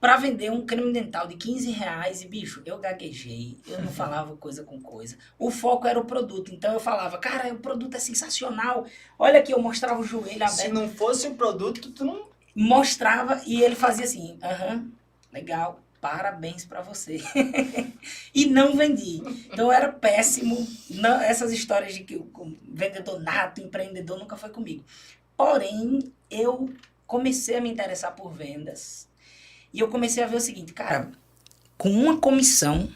para vender um creme dental de R$ 15 e, bicho, eu gaguejei, eu não falava coisa com coisa. O foco era o produto, então eu falava, cara, o produto é sensacional. Olha aqui, eu mostrava o joelho Se aberto, não fosse o produto, tu não... mostrava e ele fazia assim, aham, legal, parabéns para você. E não vendi. Então eu era péssimo. Não, essas histórias de que o vendedor nato, empreendedor, nunca foi comigo. Porém, eu comecei a me interessar por vendas. E eu comecei a ver o seguinte, cara, com uma comissão,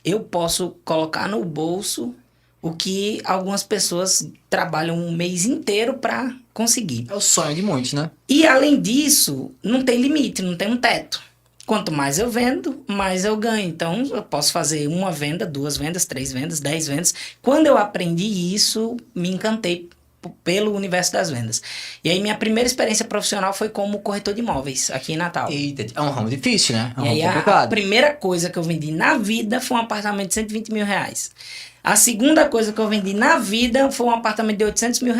eu posso colocar no bolso o que algumas pessoas trabalham um mês inteiro para conseguir. É o sonho de muitos, né? E além disso, não tem limite, não tem um teto. Quanto mais eu vendo, mais eu ganho. Então, eu posso fazer uma venda, 2 vendas, 3 vendas, 10 vendas. Quando eu aprendi isso, me encantei pelo universo das vendas. E aí, minha primeira experiência profissional foi como corretor de imóveis aqui em Natal. Eita, é um ramo difícil, né? É um E aí, ramo a complicado. primeira coisa que eu vendi na vida foi um apartamento de R$ 120 mil. A segunda coisa que eu vendi na vida foi um apartamento de R$ 800 mil.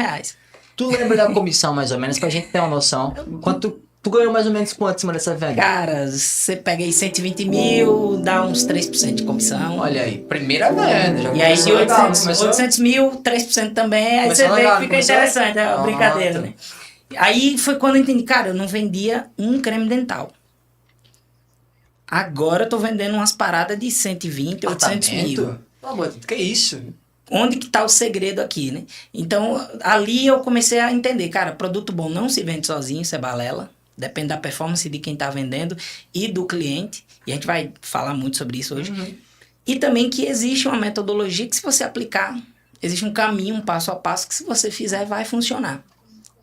Tu lembra da comissão, mais ou menos, pra gente ter uma noção? Quanto tu ganhou mais ou menos quanto em cima dessa venda? Cara, você pega aí 120 mil, dá uns 3% de comissão. Olha aí, primeira venda. Já E aí de começou legal, 800, 800 mil, 3% também, aí Começou você vê legal, que fica começou? interessante, é uma brincadeira, Pronto. né? Aí foi quando eu entendi, cara, eu não vendia um creme dental. Agora eu tô vendendo umas paradas de 120, 800 mil. Apartamento? Pelo amor de Deus, que isso? Onde que tá o segredo aqui, né? Então, ali eu comecei a entender, cara, produto bom não se vende sozinho, isso é balela. Depende da performance de quem tá vendendo e do cliente. E a gente vai falar muito sobre isso hoje. Uhum. E também que existe uma metodologia que se você aplicar, existe um caminho, um passo a passo que se você fizer vai funcionar.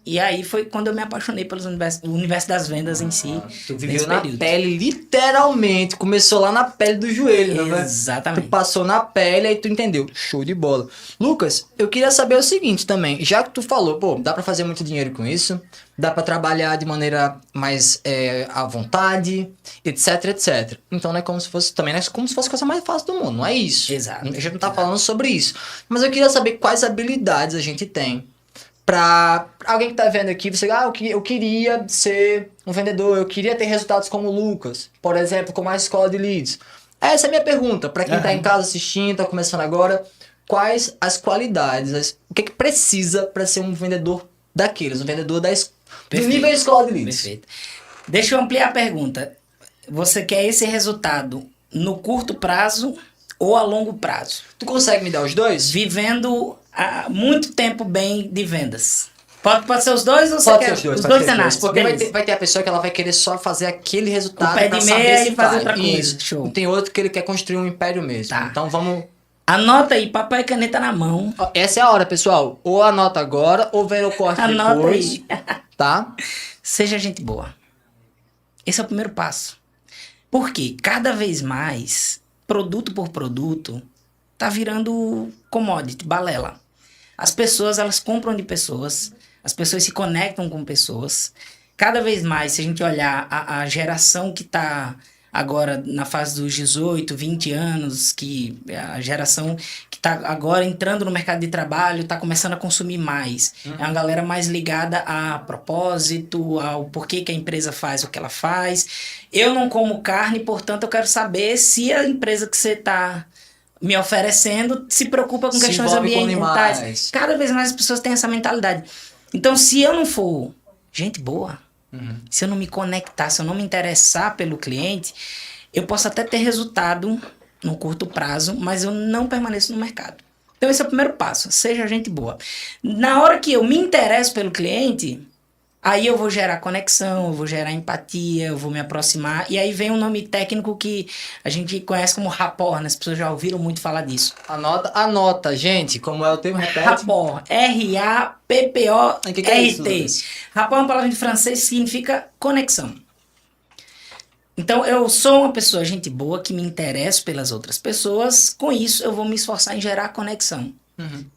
E aí foi quando eu me apaixonei pelo universo das vendas em si. Tu nesse viveu na período. pele, literalmente. Começou lá na pele do joelho, né? Tu Exatamente. passou na pele, aí tu entendeu. Show de bola. Lucas, eu queria saber o seguinte também. Já que tu falou, pô, dá pra fazer muito dinheiro com isso, dá pra trabalhar de maneira mais à vontade, etc, etc. Então não é como se fosse, também não é como se fosse a coisa mais fácil do mundo, não é isso. Exato. A gente não tá falando sobre isso. Mas eu queria saber quais habilidades a gente tem pra alguém que tá vendo aqui, você, eu queria ser um vendedor, eu queria ter resultados como o Lucas, por exemplo, com mais escola de leads. Essa é a minha pergunta, pra quem tá em casa assistindo, tá começando agora, quais as qualidades, o que precisa pra ser um vendedor daqueles, um vendedor do Perfeito. nível escola de leads? Perfeito. Deixa eu ampliar a pergunta. Você quer esse resultado no curto prazo ou a longo prazo? Tu consegue me dar os dois? Vivendo há muito tempo bem de vendas. Pode ser os dois ou você Pode quer? ser os dois, Os pode dois ser os dois. cenários. Porque Beleza. vai ter a pessoa que ela vai querer só fazer aquele resultado O pé pra de saber meia se e fazer vale. outra coisa. Isso. Show. E tem outro que ele quer construir um império mesmo. Tá. Então vamos... Anota aí, papel e caneta na mão. Ó, essa é a hora, pessoal. Ou anota agora, ou vem o corte Anota depois. aí. Tá? Seja gente boa. Esse é o primeiro passo. Porque cada vez mais, produto por produto, tá virando commodity, balela. As pessoas, elas compram de pessoas, as pessoas se conectam com pessoas. Cada vez mais, se a gente olhar a geração que está agora na fase dos 18, 20 anos, que é a geração que está agora entrando no mercado de trabalho, está começando a consumir mais. É uma galera mais ligada a propósito, ao porquê que a empresa faz o que ela faz. Eu não como carne, portanto, eu quero saber se a empresa que você está me oferecendo se preocupa com Se questões envolve com ambientais. animais. Cada vez mais as pessoas têm essa mentalidade. Então, se eu não for gente boa, se eu não me conectar, se eu não me interessar pelo cliente, eu posso até ter resultado no curto prazo, mas eu não permaneço no mercado. Então, esse é o primeiro passo. Seja gente boa. Na hora que eu me interesso pelo cliente, aí eu vou gerar conexão, eu vou gerar empatia, eu vou me aproximar. E aí vem um nome técnico que a gente conhece como rapport, né? As pessoas já ouviram muito falar disso. Anota, gente. Como é o termo? Repete. Rapport. O que é isso, R-A-P-P-O-R-T. Lucas? Rapport é uma palavra em francês que significa conexão. Então, eu sou uma pessoa, gente boa, que me interesso pelas outras pessoas. Com isso, eu vou me esforçar em gerar conexão.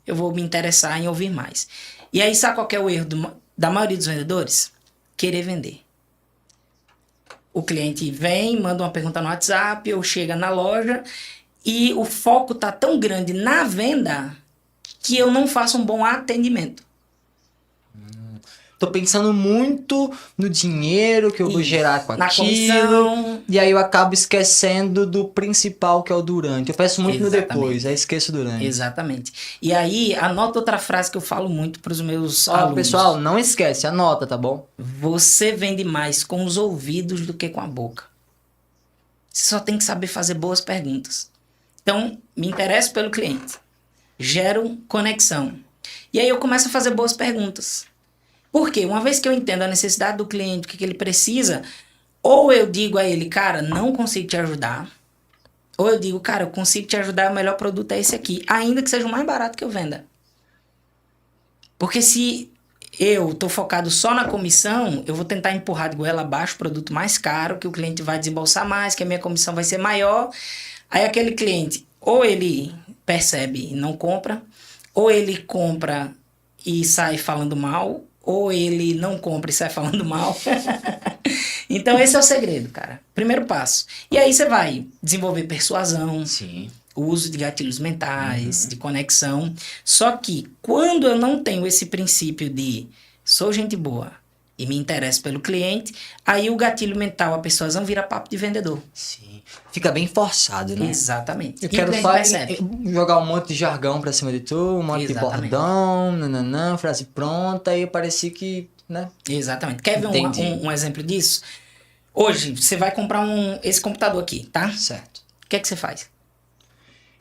Eu vou me interessar em ouvir mais. E aí, sabe qual que é o erro da maioria dos vendedores? Querer vender. O cliente vem, manda uma pergunta no WhatsApp, ou chega na loja, e o foco tá tão grande na venda que eu não faço um bom atendimento. tô pensando muito no dinheiro que eu vou gerar com Na aquilo. comissão. E aí eu acabo esquecendo do principal, que é o durante. Eu peço muito no Exatamente. depois, aí esqueço o durante. Exatamente. E aí, anota outra frase que eu falo muito para os meus Ó, alunos. pessoal, não esquece, anota, tá bom? Você vende mais com os ouvidos do que com a boca. Você só tem que saber fazer boas perguntas. Então, me interesso pelo cliente. Gero conexão. E aí eu começo a fazer boas perguntas. Por quê? Uma vez que eu entendo a necessidade do cliente, o que ele precisa, ou eu digo a ele, cara, não consigo te ajudar. Ou eu digo, cara, eu consigo te ajudar, o melhor produto é esse aqui. Ainda que seja o mais barato que eu venda. Porque se eu tô focado só na comissão, eu vou tentar empurrar de goela abaixo o produto mais caro, que o cliente vai desembolsar mais, que a minha comissão vai ser maior. Aí aquele cliente, ou ele percebe e não compra, ou ele compra e sai falando mal, ou ele não compra e sai falando mal. Então esse é o segredo, cara. Primeiro passo. E aí você vai desenvolver persuasão, Sim. o uso de gatilhos mentais, de conexão. Só que quando eu não tenho esse princípio de sou gente boa e me interesso pelo cliente, aí o gatilho mental, a persuasão vira papo de vendedor. Sim. Fica bem forçado, né? Exatamente. Eu E o quero cliente só percebe. jogar um monte de jargão pra cima de tu, um monte Exatamente. de bordão, nananã, frase pronta, e parecia que, né? Exatamente. Quer ver Entendi. um exemplo disso? Hoje, você vai comprar esse computador aqui, tá? Certo. O que é que você faz?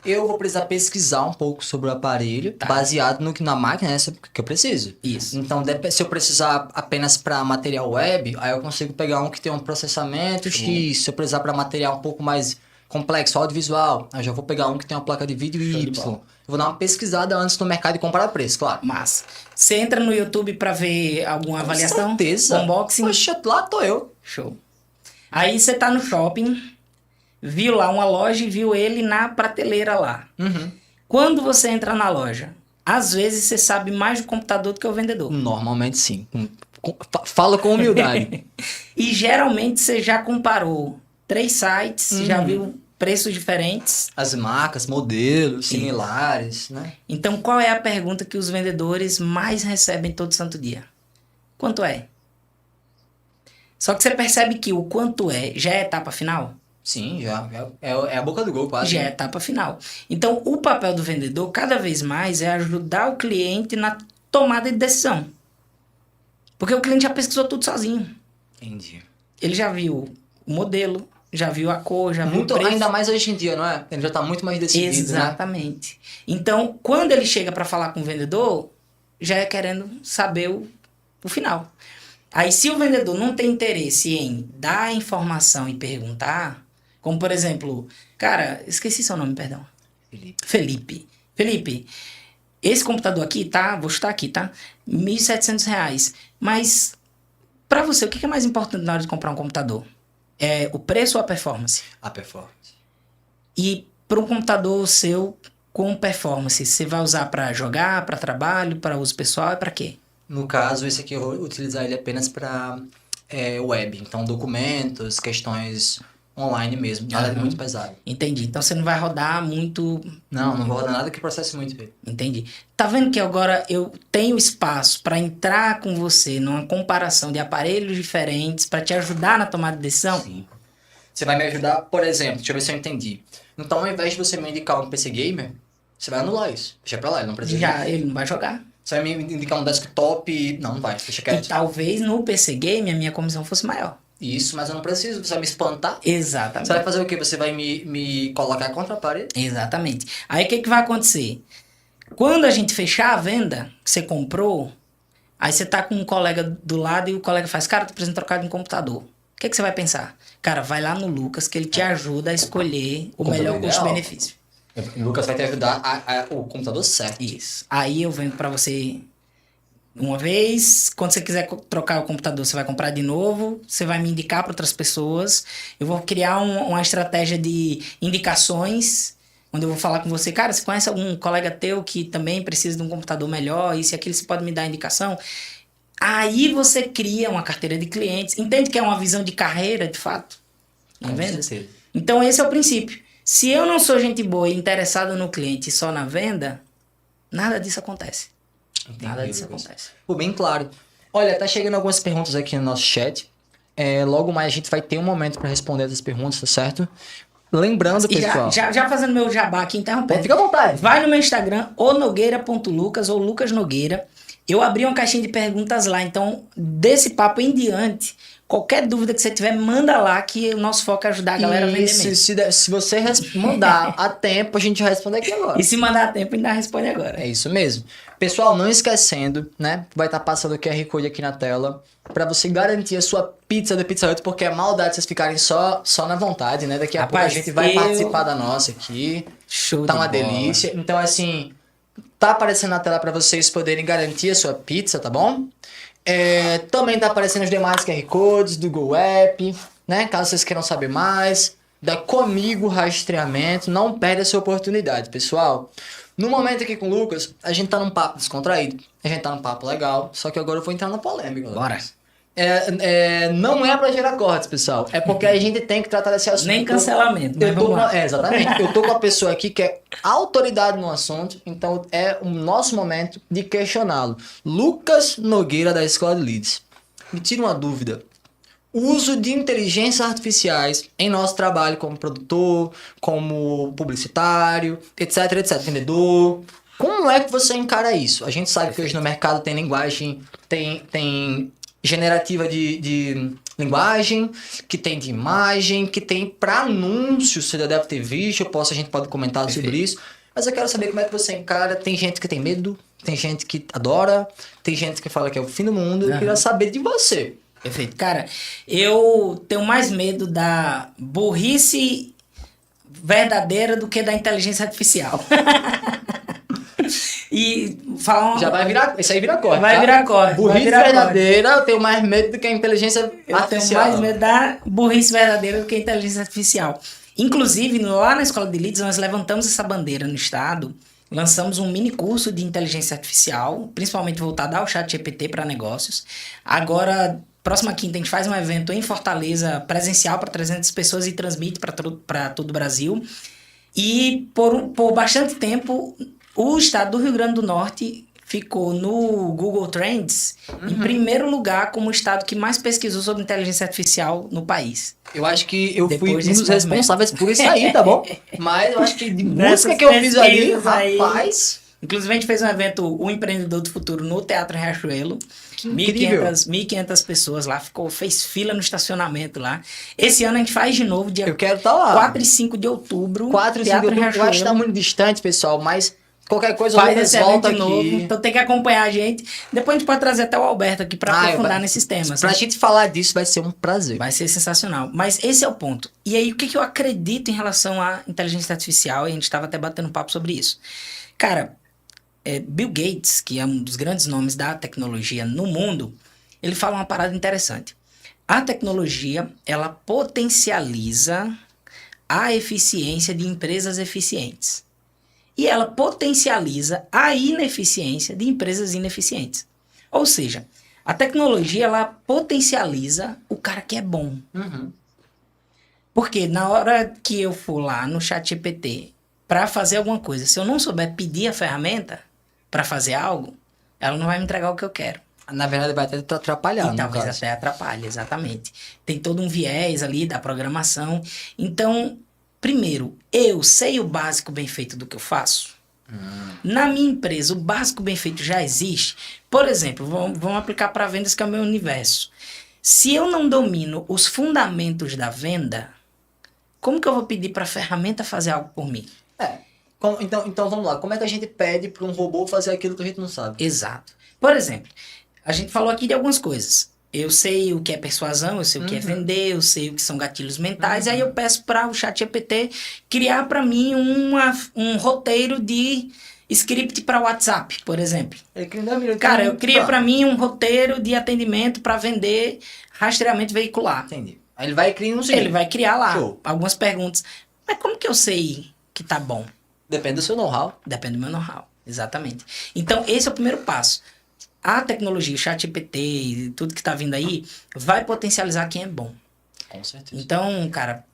Eu vou precisar pesquisar um pouco sobre o aparelho, Tá. baseado no que na máquina essa que eu preciso. Isso. Então, se eu precisar apenas para material web, aí eu consigo pegar um que tem um processamento X. Se eu precisar para material um pouco mais complexo, audiovisual, aí eu já vou pegar um que tem uma placa de vídeo Show de Y. bola. Eu vou dar uma pesquisada antes no mercado e comparar preço, claro. Massa. Você entra no YouTube pra ver alguma avaliação? Com certeza. Unboxing? Poxa, lá tô eu. Show. Aí você tá no shopping, viu lá uma loja e viu ele na prateleira lá. Uhum. Quando você entra na loja, às vezes você sabe mais do computador do que o vendedor. Normalmente sim. Fala com humildade. E geralmente você já comparou 3 sites, já viu preços diferentes. As marcas, modelos similares, né? Então, qual é a pergunta que os vendedores mais recebem todo santo dia? Quanto é? Só que você percebe que o quanto é já é etapa final? Sim, já. É a boca do gol, quase. Já é etapa final. Então, o papel do vendedor, cada vez mais, é ajudar o cliente na tomada de decisão. Porque o cliente já pesquisou tudo sozinho. Entendi. Ele já viu o modelo, já viu a cor, já viu Muito, o preço. ainda mais hoje em dia, não é? Ele já tá muito mais decidido, né? Exatamente. Então, quando ele chega para falar com o vendedor, já é querendo saber o final. Aí, se o vendedor não tem interesse em dar a informação e perguntar, como por exemplo, cara, esqueci seu nome, perdão. Felipe, esse computador aqui, tá? Vou chutar aqui, tá? R$1.700. Mas, para você, o que é mais importante na hora de comprar um computador? É o preço ou a performance? A performance. E para um computador seu com performance, você vai usar para jogar, para trabalho, para uso pessoal e para quê? No caso, esse aqui eu vou utilizar ele apenas para web. Então, documentos, questões online mesmo. Nada de muito pesado. Entendi. Então você não vai rodar muito. Não vou rodar nada que processe muito ele. Entendi. Tá vendo que agora eu tenho espaço para entrar com você numa comparação de aparelhos diferentes para te ajudar na tomada de decisão? Sim. Você vai me ajudar, por exemplo, deixa eu ver se eu entendi. Então, ao invés de você me indicar um PC Gamer, você vai anular isso. Deixa pra lá, ele não precisa. Já ele não vai jogar. Você vai me indicar um desktop. Não vai, deixa E quieto. talvez no PC Game a minha comissão fosse maior. Isso, mas eu não preciso. Você vai me espantar. Exatamente. Você vai fazer o quê? Você vai me colocar contra a parede? Exatamente. Aí o que vai acontecer? Quando a gente fechar a venda que você comprou, aí você tá com um colega do lado e o colega faz, cara, tô precisando trocar de um computador. O que você vai pensar? Cara, vai lá no Lucas que ele te ajuda a escolher o melhor custo-benefício. O Lucas vai te ajudar o computador certo. Isso. Aí eu vendo pra você uma vez, quando você quiser trocar o computador, você vai comprar de novo, você vai me indicar para outras pessoas. Eu vou criar uma estratégia de indicações, onde eu vou falar com você, cara, você conhece algum colega teu que também precisa de um computador melhor, isso e aquilo, você pode me dar indicação? Aí você cria uma carteira de clientes. Entende que é uma visão de carreira, de fato? Em vendas? Então esse é o princípio. Se eu não sou gente boa e interessada no cliente e só na venda, nada disso acontece. Nada disso acontece. Pô, bem claro. Olha, tá chegando algumas perguntas aqui no nosso chat. Logo mais a gente vai ter um momento para responder essas perguntas, tá certo? Lembrando, E pessoal. já fazendo meu jabá aqui, interrompendo. Fica à vontade. Vai no meu Instagram, nogueira.lucas ou Lucas Nogueira. Eu abri uma caixinha de perguntas lá, então desse papo em diante, qualquer dúvida que você tiver, manda lá que o nosso foco é ajudar a galera a vender Isso, mesmo. se você mandar a tempo, a gente vai responder aqui agora. E se mandar a tempo, ainda responde agora. É isso mesmo. Pessoal, não esquecendo, né? Vai estar passando o QR Code aqui na tela para você garantir a sua pizza do Pizza Hut, porque é maldade vocês ficarem só na vontade, né? Daqui a pouco a gente vai participar da nossa aqui. Show Tá de uma bola. delícia. Então, assim, tá aparecendo na tela para vocês poderem garantir a sua pizza, tá bom? Também tá aparecendo os demais QR Codes do Go App, né? Caso vocês queiram saber mais. Da Comigo Rastreamento. Não perde essa oportunidade, pessoal. No momento aqui com o Lucas, a gente tá num papo descontraído. A gente tá num papo legal. Só que agora eu vou entrar na polêmica. Bora. Não é pra gerar cortes, pessoal. É porque a gente tem que tratar desse assunto. Nem cancelamento, mas vamos lá. Exatamente. Eu tô com a pessoa aqui que é autoridade no assunto, então é o nosso momento de questioná-lo. Lucas Nogueira, da Escola de Leads. Me tira uma dúvida. Uso de inteligências artificiais em nosso trabalho como produtor, como publicitário, etc, vendedor. Como é que você encara isso? A gente sabe que hoje no mercado tem linguagem, tem generativa de linguagem, que tem de imagem, que tem para anúncios, você já deve ter visto, a gente pode comentar sobre isso. Mas eu quero saber como é que você encara. Tem gente que tem medo, tem gente que adora, tem gente que fala que é o fim do mundo. Eu queria saber de você. Perfeito. Cara, eu tenho mais medo da burrice verdadeira do que da inteligência artificial. E falar Já vai virar. Isso aí vira corte. Vai virar corte. Burrice verdadeira, eu tenho mais medo do que a inteligência artificial. Eu tenho mais medo da burrice verdadeira do que a inteligência artificial. Inclusive, lá na Escola de Leads, nós levantamos essa bandeira no estado, lançamos um mini curso de inteligência artificial, principalmente voltado ao ChatGPT para negócios. Agora, próxima quinta, a gente faz um evento em Fortaleza, presencial para 300 pessoas e transmite para todo o Brasil. E por bastante tempo, o estado do Rio Grande do Norte ficou no Google Trends em primeiro lugar como o estado que mais pesquisou sobre inteligência artificial no país. Eu acho que eu fui um Depois desse dos responsáveis por isso aí, tá bom? Mas eu acho que de busca que eu fiz ali, rapaz... Inclusive, a gente fez um evento, O Empreendedor do Futuro, no Teatro Riachuelo. Que incrível. 1.500 pessoas lá, fez fila no estacionamento lá. Esse ano a gente faz de novo, dia Eu quero estar lá. 4 e 5 de outubro. 4 e 5 de outubro, eu acho que tá muito distante, pessoal, mas qualquer coisa o Lucas volta aqui. Novo, então tem que acompanhar a gente. Depois a gente pode trazer até o Alberto aqui para aprofundar nesses temas. Pra gente falar disso vai ser um prazer. Vai ser sensacional. Mas esse é o ponto. E aí, o que eu acredito em relação à inteligência artificial? E a gente estava até batendo papo sobre isso. Cara, Bill Gates, que é um dos grandes nomes da tecnologia no mundo, ele fala uma parada interessante. A tecnologia, ela potencializa a eficiência de empresas eficientes. E ela potencializa a ineficiência de empresas ineficientes. Ou seja, a tecnologia, ela potencializa o cara que é bom. Uhum. Porque na hora que eu for lá no ChatGPT para fazer alguma coisa, se eu não souber pedir a ferramenta para fazer algo, ela não vai me entregar o que eu quero. Na verdade, vai até atrapalhar. E talvez até atrapalhe, exatamente. Tem todo um viés ali da programação. Então, primeiro, eu sei o básico bem feito do que eu faço. Na minha empresa, o básico bem feito já existe. Por exemplo, vamos aplicar para vendas, que é o meu universo. Se eu não domino os fundamentos da venda, como que eu vou pedir para a ferramenta fazer algo por mim? Então vamos lá. Como é que a gente pede para um robô fazer aquilo que a gente não sabe? Exato. Por exemplo, a gente falou aqui de algumas coisas. Eu sei o que é persuasão, eu sei o que é vender, eu sei o que são gatilhos mentais. Aí eu peço para o ChatGPT criar para mim um roteiro de script para WhatsApp, por exemplo. Cara, eu cria para mim um roteiro de atendimento para vender rastreamento veicular. Entendi. Aí ele vai criar Ele vai criar lá algumas perguntas. Mas como que eu sei que tá bom? Depende do seu know-how. Depende do meu know-how, exatamente. Então, esse é o primeiro passo. A tecnologia, o ChatGPT e tudo que tá vindo aí, vai potencializar quem é bom. Com certeza. Então, cara,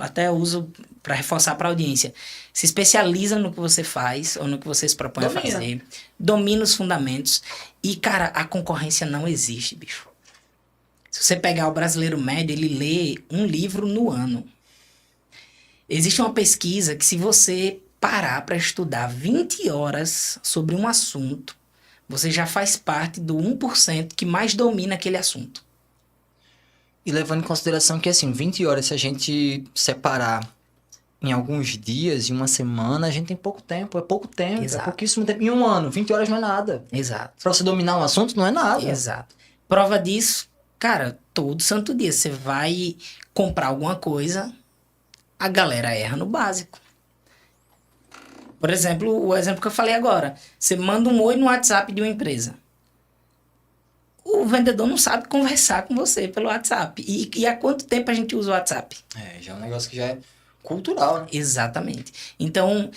até uso para reforçar para a audiência, se especializa no que você faz ou no que você se propõe a fazer, domina os fundamentos e, cara, a concorrência não existe, bicho. Se você pegar o brasileiro médio, ele lê um livro no ano. Existe uma pesquisa que se você parar para estudar 20 horas sobre um assunto, você já faz parte do 1% que mais domina aquele assunto. E levando em consideração que, assim, 20 horas, se a gente separar em alguns dias, em uma semana, a gente tem pouco tempo. É pouco tempo, Exato. é pouquíssimo tempo. Em um ano, 20 horas não é nada. Exato. Pra você dominar um assunto, não é nada. Exato. Prova disso, cara, todo santo dia você vai comprar alguma coisa, a galera erra no básico. Por exemplo, o exemplo que eu falei agora. Você manda um oi no WhatsApp de uma empresa. O vendedor não sabe conversar com você pelo WhatsApp. E há quanto tempo a gente usa o WhatsApp? Já é um negócio que já é cultural, né? Exatamente. Então,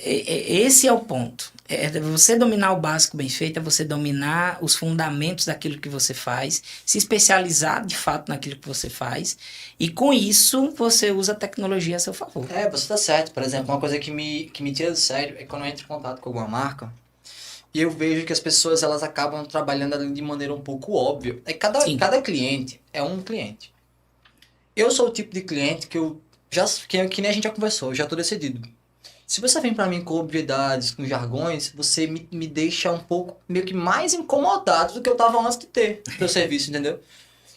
esse é o ponto. Você dominar o básico bem feito, é você dominar os fundamentos daquilo que você faz, se especializar de fato naquilo que você faz, e com isso você usa a tecnologia a seu favor. Você tá certo. Por exemplo, uma coisa que me tira do sério é quando eu entro em contato com alguma marca e eu vejo que as pessoas elas acabam trabalhando ali de maneira um pouco óbvia. Cada cliente é um cliente. Eu sou o tipo de cliente que nem a gente já conversou, eu já tô decidido. Se você vem pra mim com obviedades, com jargões, você me deixa um pouco, meio que mais incomodado do que eu tava antes de ter o seu serviço, entendeu?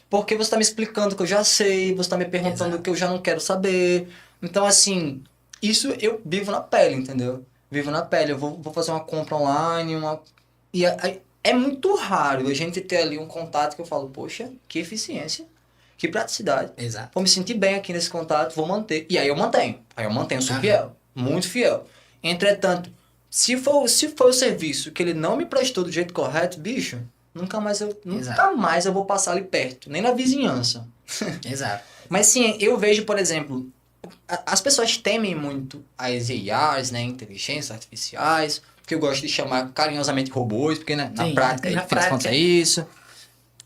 Porque você tá me explicando que eu já sei, você tá me perguntando o que eu já não quero saber. Então, assim, isso eu vivo na pele, entendeu? Vivo na pele. Eu vou fazer uma compra online, e é muito raro a gente ter ali um contato que eu falo, poxa, que eficiência, que praticidade. Exato. Vou me sentir bem aqui nesse contato, vou manter. E aí eu mantenho, sou fiel. Muito fiel. Entretanto, se for o serviço que ele não me prestou do jeito correto, bicho, nunca mais eu vou passar ali perto, nem na vizinhança. Exato. Mas sim, eu vejo, por exemplo, as pessoas temem muito as ARs, né, inteligências artificiais, que eu gosto de chamar carinhosamente robôs, porque né, na prática, é isso.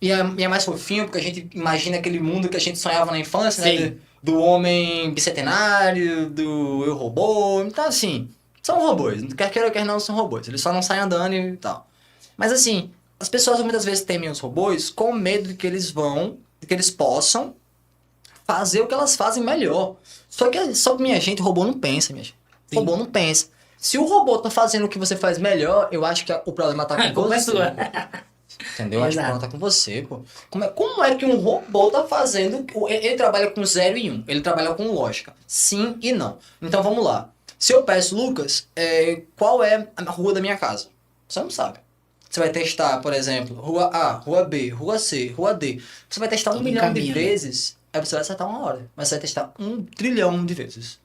E é mais fofinho, porque a gente imagina aquele mundo que a gente sonhava na infância, né? Do homem bicentenário, do eu robô. Então, assim, são robôs. Quer queira, quer não, são robôs. Eles só não saem andando e tal. Mas, assim, as pessoas muitas vezes temem os robôs com medo de que eles possam fazer o que elas fazem melhor. Só que, minha gente, o robô não pensa, minha gente. O robô não pensa. Se o robô tá fazendo o que você faz melhor, eu acho que o problema tá com você. Entendeu? Acho que o problema tá com você, pô. Como é que um robô tá fazendo... Ele trabalha com 0 e 1. Ele trabalha com lógica. Sim e não. Então, vamos lá. Se eu peço, Lucas, qual é a rua da minha casa? Você não sabe. Você vai testar, por exemplo, rua A, rua B, rua C, rua D. Você vai testar 1 milhão de vezes, aí você vai acertar 1 hora. Mas você vai testar 1 trilhão de vezes.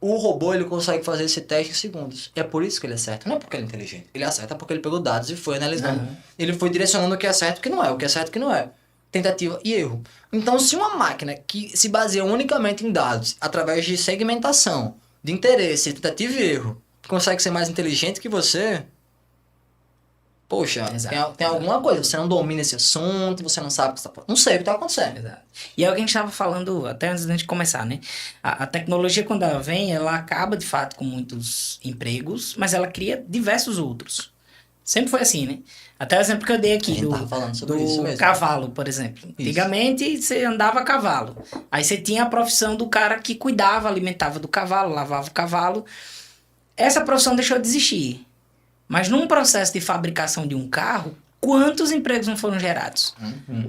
O robô, ele consegue fazer esse teste em segundos. E é por isso que ele acerta. Não é porque ele é inteligente. Ele acerta porque ele pegou dados e foi analisando. Ele foi direcionando o que é certo e o que não é. O que é certo e o que não é. Tentativa e erro. Então, se uma máquina que se baseia unicamente em dados, através de segmentação, de interesse, tentativa e erro, consegue ser mais inteligente que você... Poxa, tem alguma coisa. Você não domina esse assunto, você não sabe o que está... Não sei o que está acontecendo. Exato. E é o que a gente estava falando até antes da gente começar, né? A tecnologia, quando ela vem, ela acaba, de fato, com muitos empregos, mas ela cria diversos outros. Sempre foi assim, né? Até o exemplo que eu dei aqui do cavalo, por exemplo. Isso. Antigamente, você andava a cavalo. Aí você tinha a profissão do cara que cuidava, alimentava do cavalo, lavava o cavalo. Essa profissão deixou de existir. Mas num processo de fabricação de um carro, quantos empregos não foram gerados?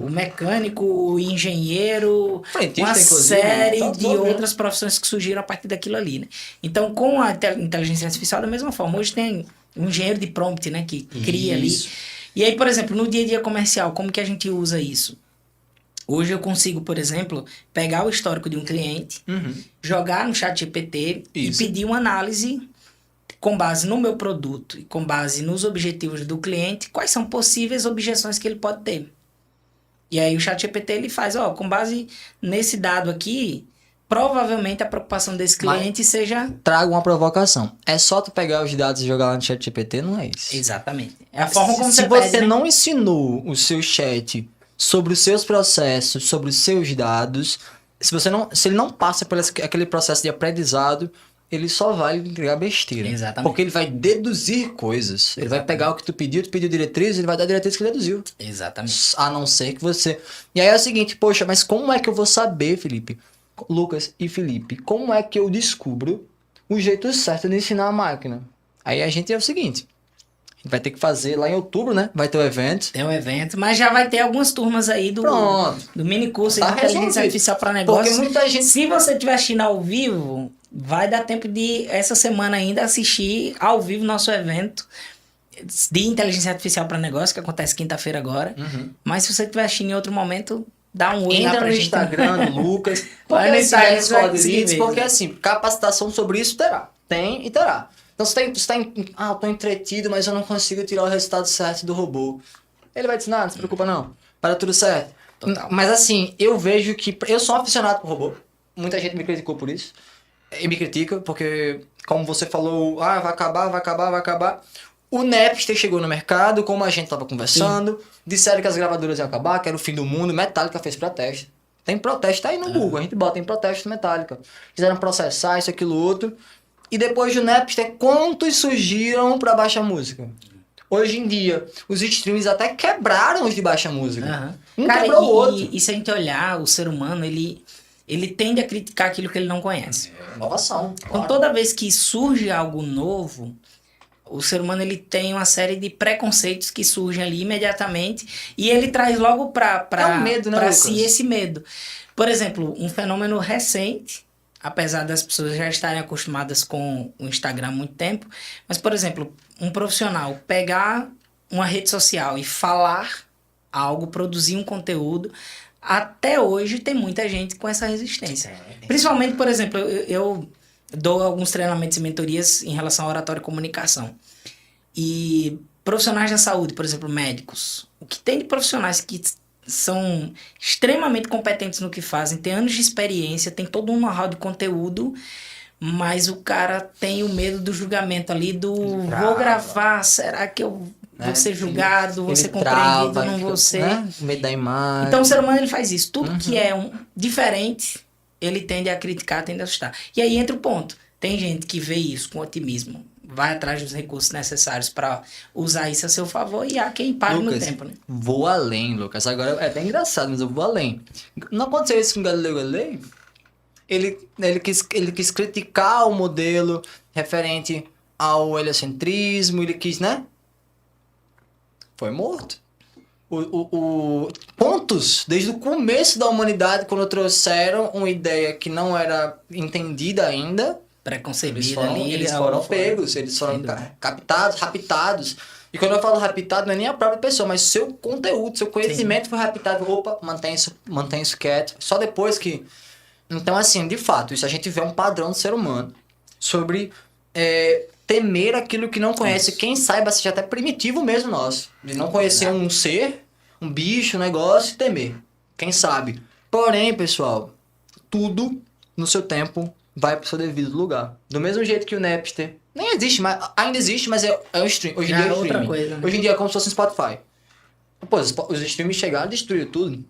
O mecânico, o engenheiro, uma série de outras profissões que surgiram a partir daquilo ali, né? Então, com a inteligência artificial, da mesma forma, hoje tem um engenheiro de prompt, né, que cria ali. E aí, por exemplo, no dia a dia comercial, como que a gente usa isso? Hoje eu consigo, por exemplo, pegar o histórico de um cliente, jogar no ChatGPT e pedir uma análise com base no meu produto e com base nos objetivos do cliente, quais são possíveis objeções que ele pode ter. E aí o ChatGPT ele faz, com base nesse dado aqui, provavelmente a preocupação desse cliente seja... Traga uma provocação. É só tu pegar os dados e jogar lá no ChatGPT, não é isso? Exatamente. É a forma como Se você não ensinou o seu chat sobre os seus processos, sobre os seus dados, Se ele não passa por aquele processo de aprendizado, ele só vai entregar besteira. Exatamente. Porque ele vai deduzir coisas. Ele vai pegar o que tu pediu diretriz, ele vai dar a diretriz que ele deduziu. Exatamente. A não ser que você... E aí é o seguinte, poxa, mas como é que eu vou saber, Felipe, Lucas e Felipe, como é que eu descubro o jeito certo de ensinar a máquina? Aí a gente é o seguinte, a gente vai ter que fazer lá em outubro, né? Vai ter o evento. Tem um evento, mas já vai ter algumas turmas aí do mini curso Tá de inteligência resolvido. artificial para negócios. Porque muita gente... Se você estiver assistindo ao vivo, vai dar tempo de, essa semana ainda, assistir ao vivo nosso evento de inteligência artificial para negócio, que acontece quinta-feira agora. Mas se você estiver assistindo em outro momento, dá um oi lá Entra pra no gente. Instagram do Lucas. Vai no Instagram, na escola de vai leads, ver, porque né? assim, capacitação sobre isso terá. Tem e terá. Então você tá eu tô entretido, mas eu não consigo tirar o resultado certo do robô. Ele vai te ensinar, não se preocupa não. Para tudo certo. Total. Mas assim, eu vejo que... Eu sou um aficionado por robô. Muita gente me criticou por isso. E me critica, porque, como você falou, vai acabar. O Napster chegou no mercado, como a gente tava conversando. Disseram que as gravadoras iam acabar, que era o fim do mundo. Metallica fez protesto. Tem protesto aí no Google, a gente bota em protesto Metallica. Quiseram processar isso, aquilo, outro. E depois do Napster, quantos surgiram para baixa música? Hoje em dia, os streams até quebraram os de baixa música. Um Cara, quebrou o outro. e se a gente olhar, o ser humano, ele tende a criticar aquilo que ele não conhece. Inovação. Então, toda vez que surge algo novo, o ser humano ele tem uma série de preconceitos que surgem ali imediatamente e ele traz logo para É um medo, né, si Lucas? esse medo. Por exemplo, um fenômeno recente, apesar das pessoas já estarem acostumadas com o Instagram há muito tempo, mas, por exemplo, um profissional pegar uma rede social e falar algo, produzir um conteúdo, até hoje tem muita gente com essa resistência. Principalmente, por exemplo, eu dou alguns treinamentos e mentorias em relação à oratória e comunicação. E profissionais da saúde, por exemplo, médicos. O que tem de profissionais que são extremamente competentes no que fazem, tem anos de experiência, tem todo um know-how de conteúdo, mas o cara tem o medo do julgamento ali, vou gravar, será que eu vou ser julgado, vou ser compreendido, não vou ser... Né? Medo da imagem. Então o ser humano ele faz isso. Tudo que é diferente, ele tende a criticar, tende a assustar. E aí entra o ponto. Tem gente que vê isso com otimismo, vai atrás dos recursos necessários para usar isso a seu favor e há quem pare no tempo, né? Vou além, Lucas. Agora é até engraçado, mas eu vou além. Não aconteceu isso com o Galileu Galilei? Ele quis criticar o modelo referente ao heliocentrismo, ele quis, né? Foi morto. Pontos, desde o começo da humanidade, quando trouxeram uma ideia que não era entendida ainda, Preconcebida eles foram pegos, eles foram captados, raptados. E quando eu falo raptado, não é nem a própria pessoa, mas seu conteúdo, seu conhecimento foi raptado. Opa, mantém isso quieto. Só depois que... Então, assim, de fato, isso a gente vê um padrão do ser humano sobre temer aquilo que não conhece. Isso. Quem saiba, seja até primitivo mesmo nosso. De não conhecer um ser, um bicho, um negócio e temer. Quem sabe? Porém, pessoal, tudo no seu tempo vai pro seu devido lugar. Do mesmo jeito que o Napster nem existe, mas ainda existe, mas é o stream. Hoje em dia é o outra streaming. coisa, né? Hoje em dia é como se fosse um Spotify. Pô, os streams chegaram e destruíram tudo.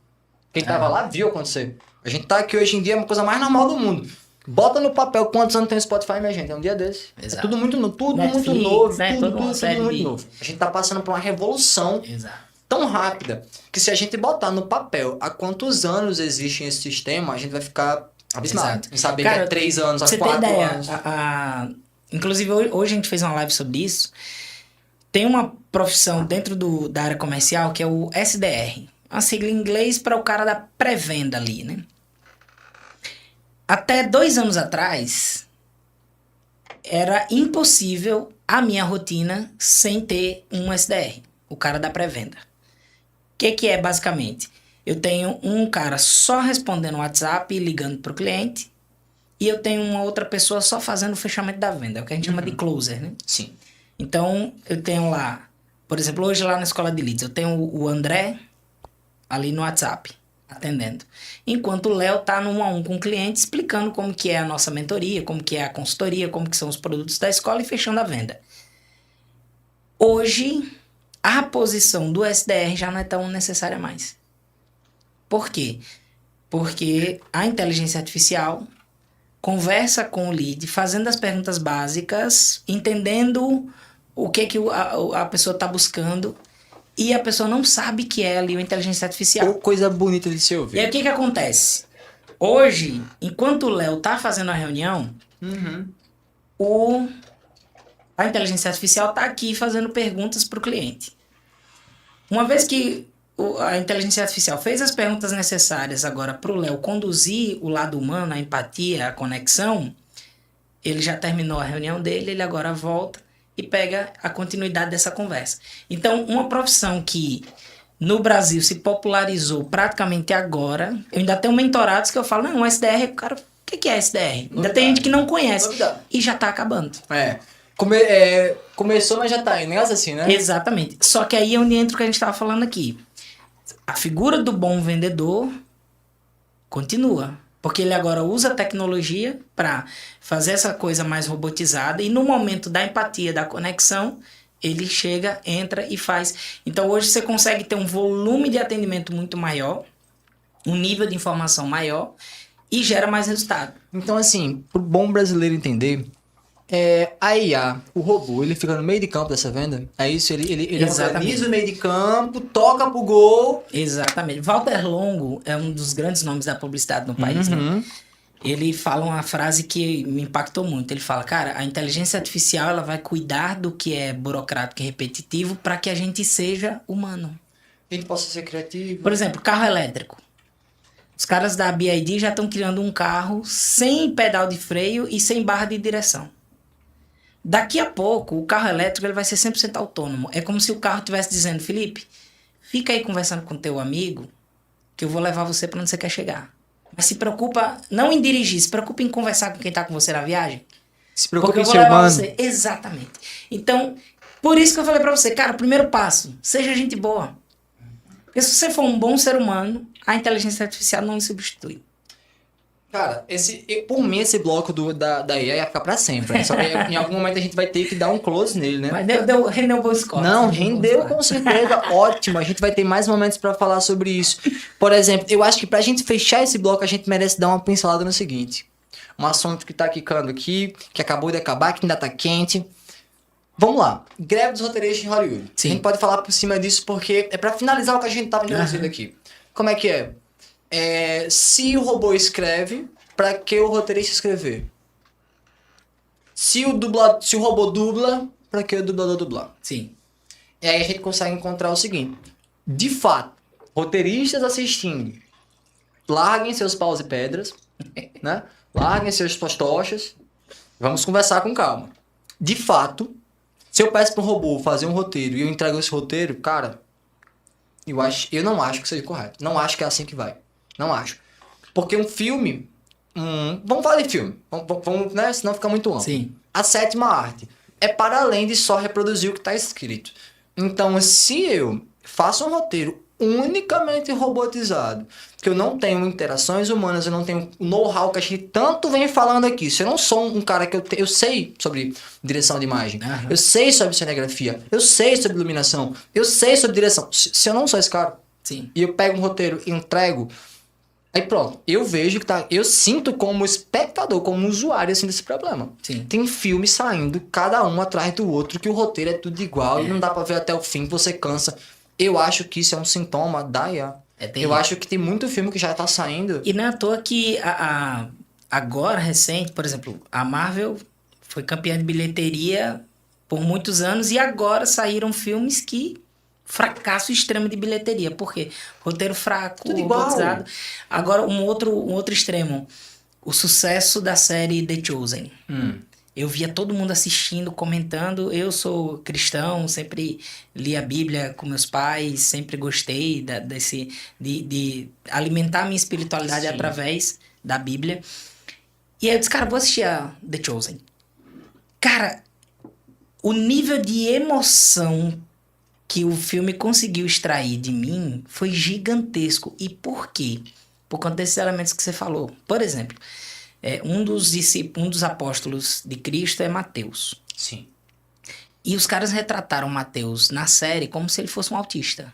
Quem tava lá viu acontecer. A gente tá aqui hoje em dia é uma coisa mais normal do mundo. Bota no papel quantos anos tem o Spotify, minha gente. É um dia desse. Exato. É tudo muito novo. Tudo Netflix, muito novo. né? Tudo Tudo muito novo. A gente tá passando por uma revolução tão rápida que se a gente botar no papel há quantos anos existe esse sistema, a gente vai ficar abismado. Em saber que é 3 anos, há 4 anos. Inclusive, hoje a gente fez uma live sobre isso. Tem uma profissão dentro da área comercial que é o SDR. Uma sigla em inglês para o cara da pré-venda ali, né? Até 2 anos atrás, era impossível a minha rotina sem ter um SDR, o cara da pré-venda. O que é basicamente? Eu tenho um cara só respondendo o WhatsApp e ligando para o cliente, e eu tenho uma outra pessoa só fazendo o fechamento da venda, é o que a gente chama de closer, né? Sim. Então, eu tenho lá, por exemplo, hoje lá na escola de leads, eu tenho o André ali no WhatsApp, atendendo. Enquanto o Léo tá no 1-a-1 com o cliente, explicando como que é a nossa mentoria, como que é a consultoria, como que são os produtos da escola e fechando a venda. Hoje, a posição do SDR já não é tão necessária mais. Por quê? Porque a inteligência artificial conversa com o lead, fazendo as perguntas básicas, entendendo o que a pessoa está buscando, e a pessoa não sabe que é ali uma inteligência artificial. Ou coisa bonita de se ouvir. E aí o que acontece? Hoje, enquanto o Léo tá fazendo a reunião, a inteligência artificial tá aqui fazendo perguntas para o cliente. Uma vez que a inteligência artificial fez as perguntas necessárias agora para o Léo conduzir o lado humano, a empatia, a conexão, ele já terminou a reunião dele, ele agora volta e pega a continuidade dessa conversa. Então, uma profissão que no Brasil se popularizou praticamente agora, eu ainda tenho mentorados que eu falo, não, SDR, cara, o que é SDR? Ainda tem gente que não conhece e já tá acabando. Começou, mas já tá aí, negócio assim, né? Exatamente. Só que aí é onde entra o que a gente estava falando aqui. A figura do bom vendedor continua. Porque ele agora usa a tecnologia para fazer essa coisa mais robotizada e no momento da empatia, da conexão, ele chega, entra e faz. Então hoje você consegue ter um volume de atendimento muito maior, um nível de informação maior e gera mais resultado. Então assim, pro bom brasileiro entender, a IA, o robô, ele fica no meio de campo dessa venda. É isso? Ele organiza o meio de campo, toca pro gol. Exatamente. Walter Longo é um dos grandes nomes da publicidade no país, né? Ele fala uma frase que me impactou muito. Ele fala, cara, a inteligência artificial ela vai cuidar do que é burocrático e repetitivo para que a gente seja humano. A gente possa ser criativo. Por exemplo, carro elétrico. Os caras da BYD já estão criando um carro sem pedal de freio e sem barra de direção. Daqui a pouco, o carro elétrico ele vai ser 100% autônomo. É como se o carro estivesse dizendo, Felipe, fica aí conversando com teu amigo que eu vou levar você para onde você quer chegar. Mas se preocupa, não em dirigir, se preocupa em conversar com quem está com você na viagem. Se preocupa em ser humano. Você. Exatamente. Então, por isso que eu falei para você, cara, o primeiro passo, seja gente boa. Porque se você for um bom ser humano, a inteligência artificial não lhe substitui. Cara, por mim, esse bloco da IA ia ficar pra sempre. Né? Só que em algum momento a gente vai ter que dar um close nele, né? Mas rendeu um bom score. Não, rendeu com certeza. Ótimo. A gente vai ter mais momentos pra falar sobre isso. Por exemplo, eu acho que pra gente fechar esse bloco, a gente merece dar uma pincelada no seguinte. Um assunto que tá quicando aqui, que acabou de acabar, que ainda tá quente. Vamos lá. Greve dos roteiristas em Hollywood. Sim. A gente pode falar por cima disso porque é pra finalizar o que a gente tava introduzindo aqui. Como é que é? Se o robô escreve, pra que o roteirista escrever? Se o robô dubla, pra que o dublador dublar? Sim. E aí a gente consegue encontrar o seguinte. De fato, roteiristas assistindo, larguem seus paus e pedras, né? Larguem seus tochas. Vamos conversar com calma. De fato, se eu peço para um robô fazer um roteiro e eu entrego esse roteiro, cara, eu não acho que seja correto. Não acho que é assim que vai. Não acho. Porque um filme... vamos falar de filme. Vamos, né? Senão fica muito amplo. Sim. A sétima arte é para além de só reproduzir o que está escrito. Então, se eu faço um roteiro unicamente robotizado, que eu não tenho interações humanas, eu não tenho o know-how que a gente tanto vem falando aqui. Se eu não sou um cara que eu sei sobre direção de imagem, eu sei sobre cinegrafia, eu sei sobre iluminação, eu sei sobre direção. Se eu não sou esse cara, Sim. e eu pego um roteiro e entrego, aí pronto, eu vejo que eu sinto como espectador, como usuário, assim, desse problema. Sim. Tem filmes saindo, cada um atrás do outro, que o roteiro é tudo igual, e não dá pra ver até o fim, você cansa. Eu acho que isso é um sintoma da IA. Eu acho que tem muito filme que já tá saindo. E não é à toa que agora, recente, por exemplo, a Marvel foi campeã de bilheteria por muitos anos e agora saíram filmes que fracasso extremo de bilheteria. Por quê? Roteiro fraco, tudo robotizado. Igual. Agora, um outro extremo. O sucesso da série The Chosen. Eu via todo mundo assistindo, comentando. Eu sou cristão, sempre li a Bíblia com meus pais, sempre gostei de alimentar a minha espiritualidade através da Bíblia. E aí eu disse, cara, vou assistir a The Chosen. Cara, o nível de emoção que o filme conseguiu extrair de mim foi gigantesco. E por quê? Por conta desses elementos que você falou. Por exemplo, um dos apóstolos de Cristo é Mateus. Sim. E os caras retrataram Mateus na série como se ele fosse um autista.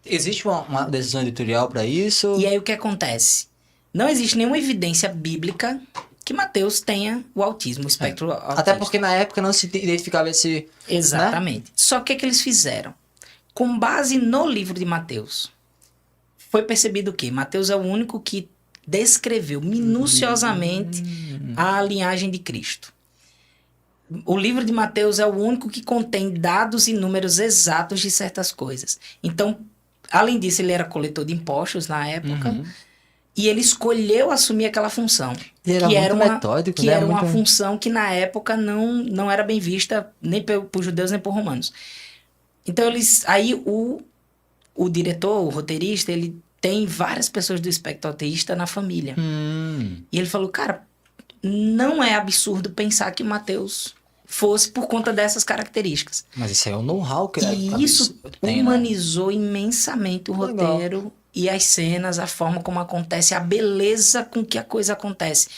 Existe uma decisão editorial para isso? E aí o que acontece? Não existe nenhuma evidência bíblica que Mateus tenha o autismo, o espectro autista. Até porque na época não se identificava esse... Exatamente. Só que o que eles fizeram? Com base no livro de Mateus, foi percebido que Mateus é o único que descreveu minuciosamente a linhagem de Cristo. O livro de Mateus é o único que contém dados e números exatos de certas coisas. Então, além disso, ele era coletor de impostos na época. E ele escolheu assumir aquela função. Ele era que muito era uma, metódico, que né? era uma Muito- função que na época não era bem vista nem por judeus nem por romanos. Então aí o diretor, o roteirista, ele tem várias pessoas do espectro autista na família. E ele falou, cara, não é absurdo pensar que o Mateus fosse por conta dessas características. Mas isso aí é o know-how que E isso tem, né? humanizou imensamente o Legal. roteiro e as cenas, a forma como acontece, a beleza com que a coisa acontece.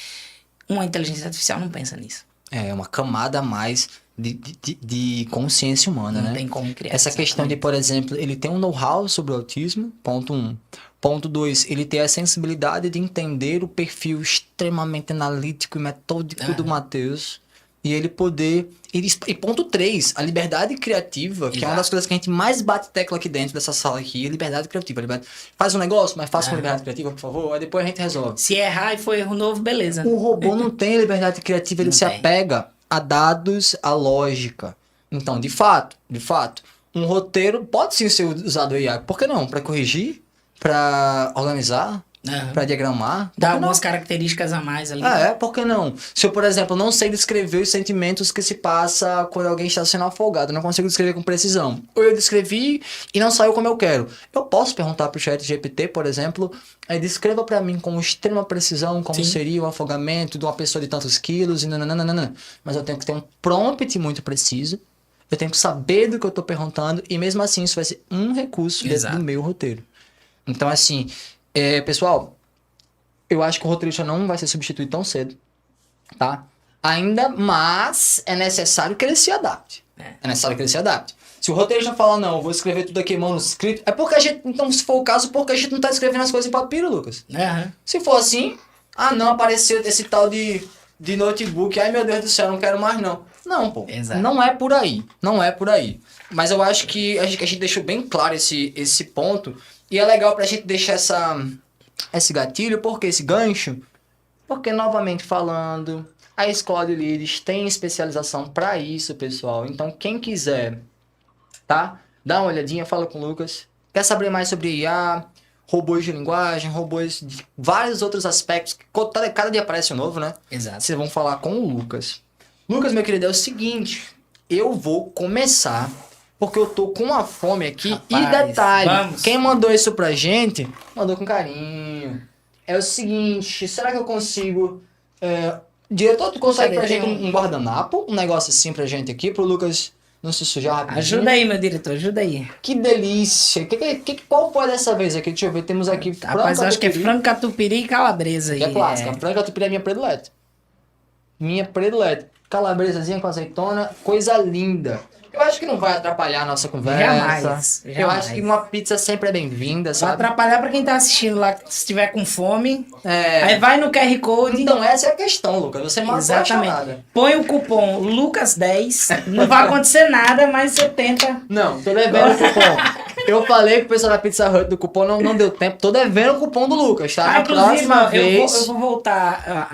Uma inteligência artificial não pensa nisso. É uma camada a mais de consciência humana, Não né? tem como criar. Essa questão de, por exemplo, ele tem um know-how sobre o autismo, ponto 1. Ponto 2, ele tem a sensibilidade de entender o perfil extremamente analítico e metódico do Mateus. E ele poder... E ponto 3, a liberdade criativa, que é uma das coisas que a gente mais bate tecla aqui dentro dessa sala aqui, a liberdade criativa. Faz um negócio, mas faça com liberdade criativa, por favor, aí depois a gente resolve. Se errar e for erro novo, beleza. O robô não tem liberdade criativa, ele Não se tem. apega a dados, a lógica. Então, de fato, um roteiro pode sim ser usado o IA. Por que não? Para corrigir, para organizar, Aham. para diagramar. Dá Por que algumas características a mais ali. por que não? Se eu, por exemplo, não sei descrever os sentimentos que se passa quando alguém está sendo afogado, não consigo descrever com precisão. Ou eu descrevi e não saiu como eu quero. Eu posso perguntar para o chat GPT, por exemplo, descreva para mim com extrema precisão como Sim. seria o afogamento de uma pessoa de tantos quilos e nananana. Mas eu tenho que ter um prompt muito preciso. Eu tenho que saber do que eu estou perguntando e mesmo assim isso vai ser um recurso dentro Exato. do meu roteiro. Então, assim, pessoal, eu acho que o roteirista não vai ser substituído tão cedo, tá? Ainda, mas é necessário que ele se adapte. É necessário que ele se adapte. Se o roteirista falar, não, eu vou escrever tudo aqui em manuscrito, é porque a gente, então se for o caso, porque a gente não tá escrevendo as coisas em papiro, Lucas. Aham. Se for assim, não apareceu esse tal de notebook, ai meu Deus do céu, não quero mais não. Não, pô, Exato. não é por aí, não é por aí. Mas eu acho que a gente deixou bem claro esse ponto, e é legal pra gente deixar esse gatilho, porque esse gancho, porque novamente falando, a escola de líderes tem especialização pra isso, pessoal. Então quem quiser, tá? Dá uma olhadinha, fala com o Lucas. Quer saber mais sobre IA, robôs de linguagem, robôs de vários outros aspectos, que cada dia aparece um novo, né? Exato. Vocês vão falar com o Lucas. Lucas, meu querido, é o seguinte, eu vou começar, porque eu tô com uma fome aqui. E Rapaz, detalhe, vamos. quem mandou isso pra gente, mandou com carinho. É o seguinte, será que eu consigo... diretor, tu consegue Cadê? pra gente Tem um guardanapo? Um negócio assim pra gente aqui, pro Lucas não se sujar rapidinho. Ajuda aí, meu diretor, ajuda aí. Que delícia. Qual foi dessa vez aqui? Deixa eu ver, temos aqui Rapaz, eu acho que é catupiry, frango catupiry e calabresa aí. que é clássica. Frango catupiry é minha predileta. Minha predileta. Calabresazinha com azeitona, coisa linda. Eu acho que não vai atrapalhar a nossa conversa. Jamais, Eu jamais. acho que uma pizza sempre é bem-vinda, Vai sabe? atrapalhar pra quem tá assistindo lá, se tiver com fome. É. Aí vai no QR Code. Então essa é a questão, Lucas. Você matou a Exatamente. charada. Põe o cupom Lucas10. Não vai acontecer nada, mas você tenta. Não, tô devendo o cupom. Eu falei que o pessoal da Pizza Hut do cupom não deu tempo. Tô devendo o cupom do Lucas, tá? Na Inclusive, próxima eu vez... vou voltar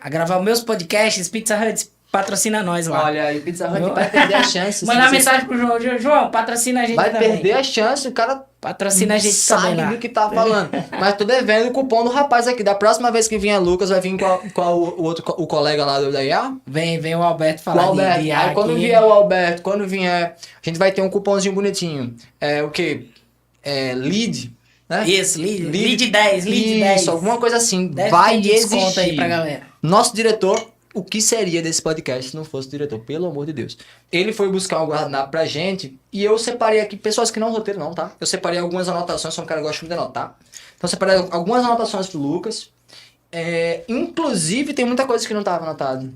a gravar meus podcasts. Pizza Hut patrocina nós lá. Olha aí, Pizza Hut vai perder a chance. Mandar se você- mensagem pro João. João, patrocina a gente Vai também. perder a chance, o cara Patrocina a gente sabe também lá. do que tá falando. Mas tô devendo o cupom do rapaz aqui. Da próxima vez que vier Lucas, vai vir qual o colega lá da IA? Vem o Alberto O falar Alberto. de Aí quando aqui. vier o Alberto, quando vier, a gente vai ter um cupomzinho bonitinho. O quê? Lead, né? Isso, lead 10, lead Isso, 10. alguma coisa assim. 10% Vai de desconto existir. aí pra galera. Nosso diretor, o que seria desse podcast se não fosse o diretor? Pelo amor de Deus. Ele foi buscar um guardanapo pra gente e eu separei aqui, pessoas que não roteiro não, tá? Eu separei algumas anotações, sou um cara que gosta muito de anotar. Então eu separei algumas anotações pro Lucas. Inclusive tem muita coisa que não tava anotado.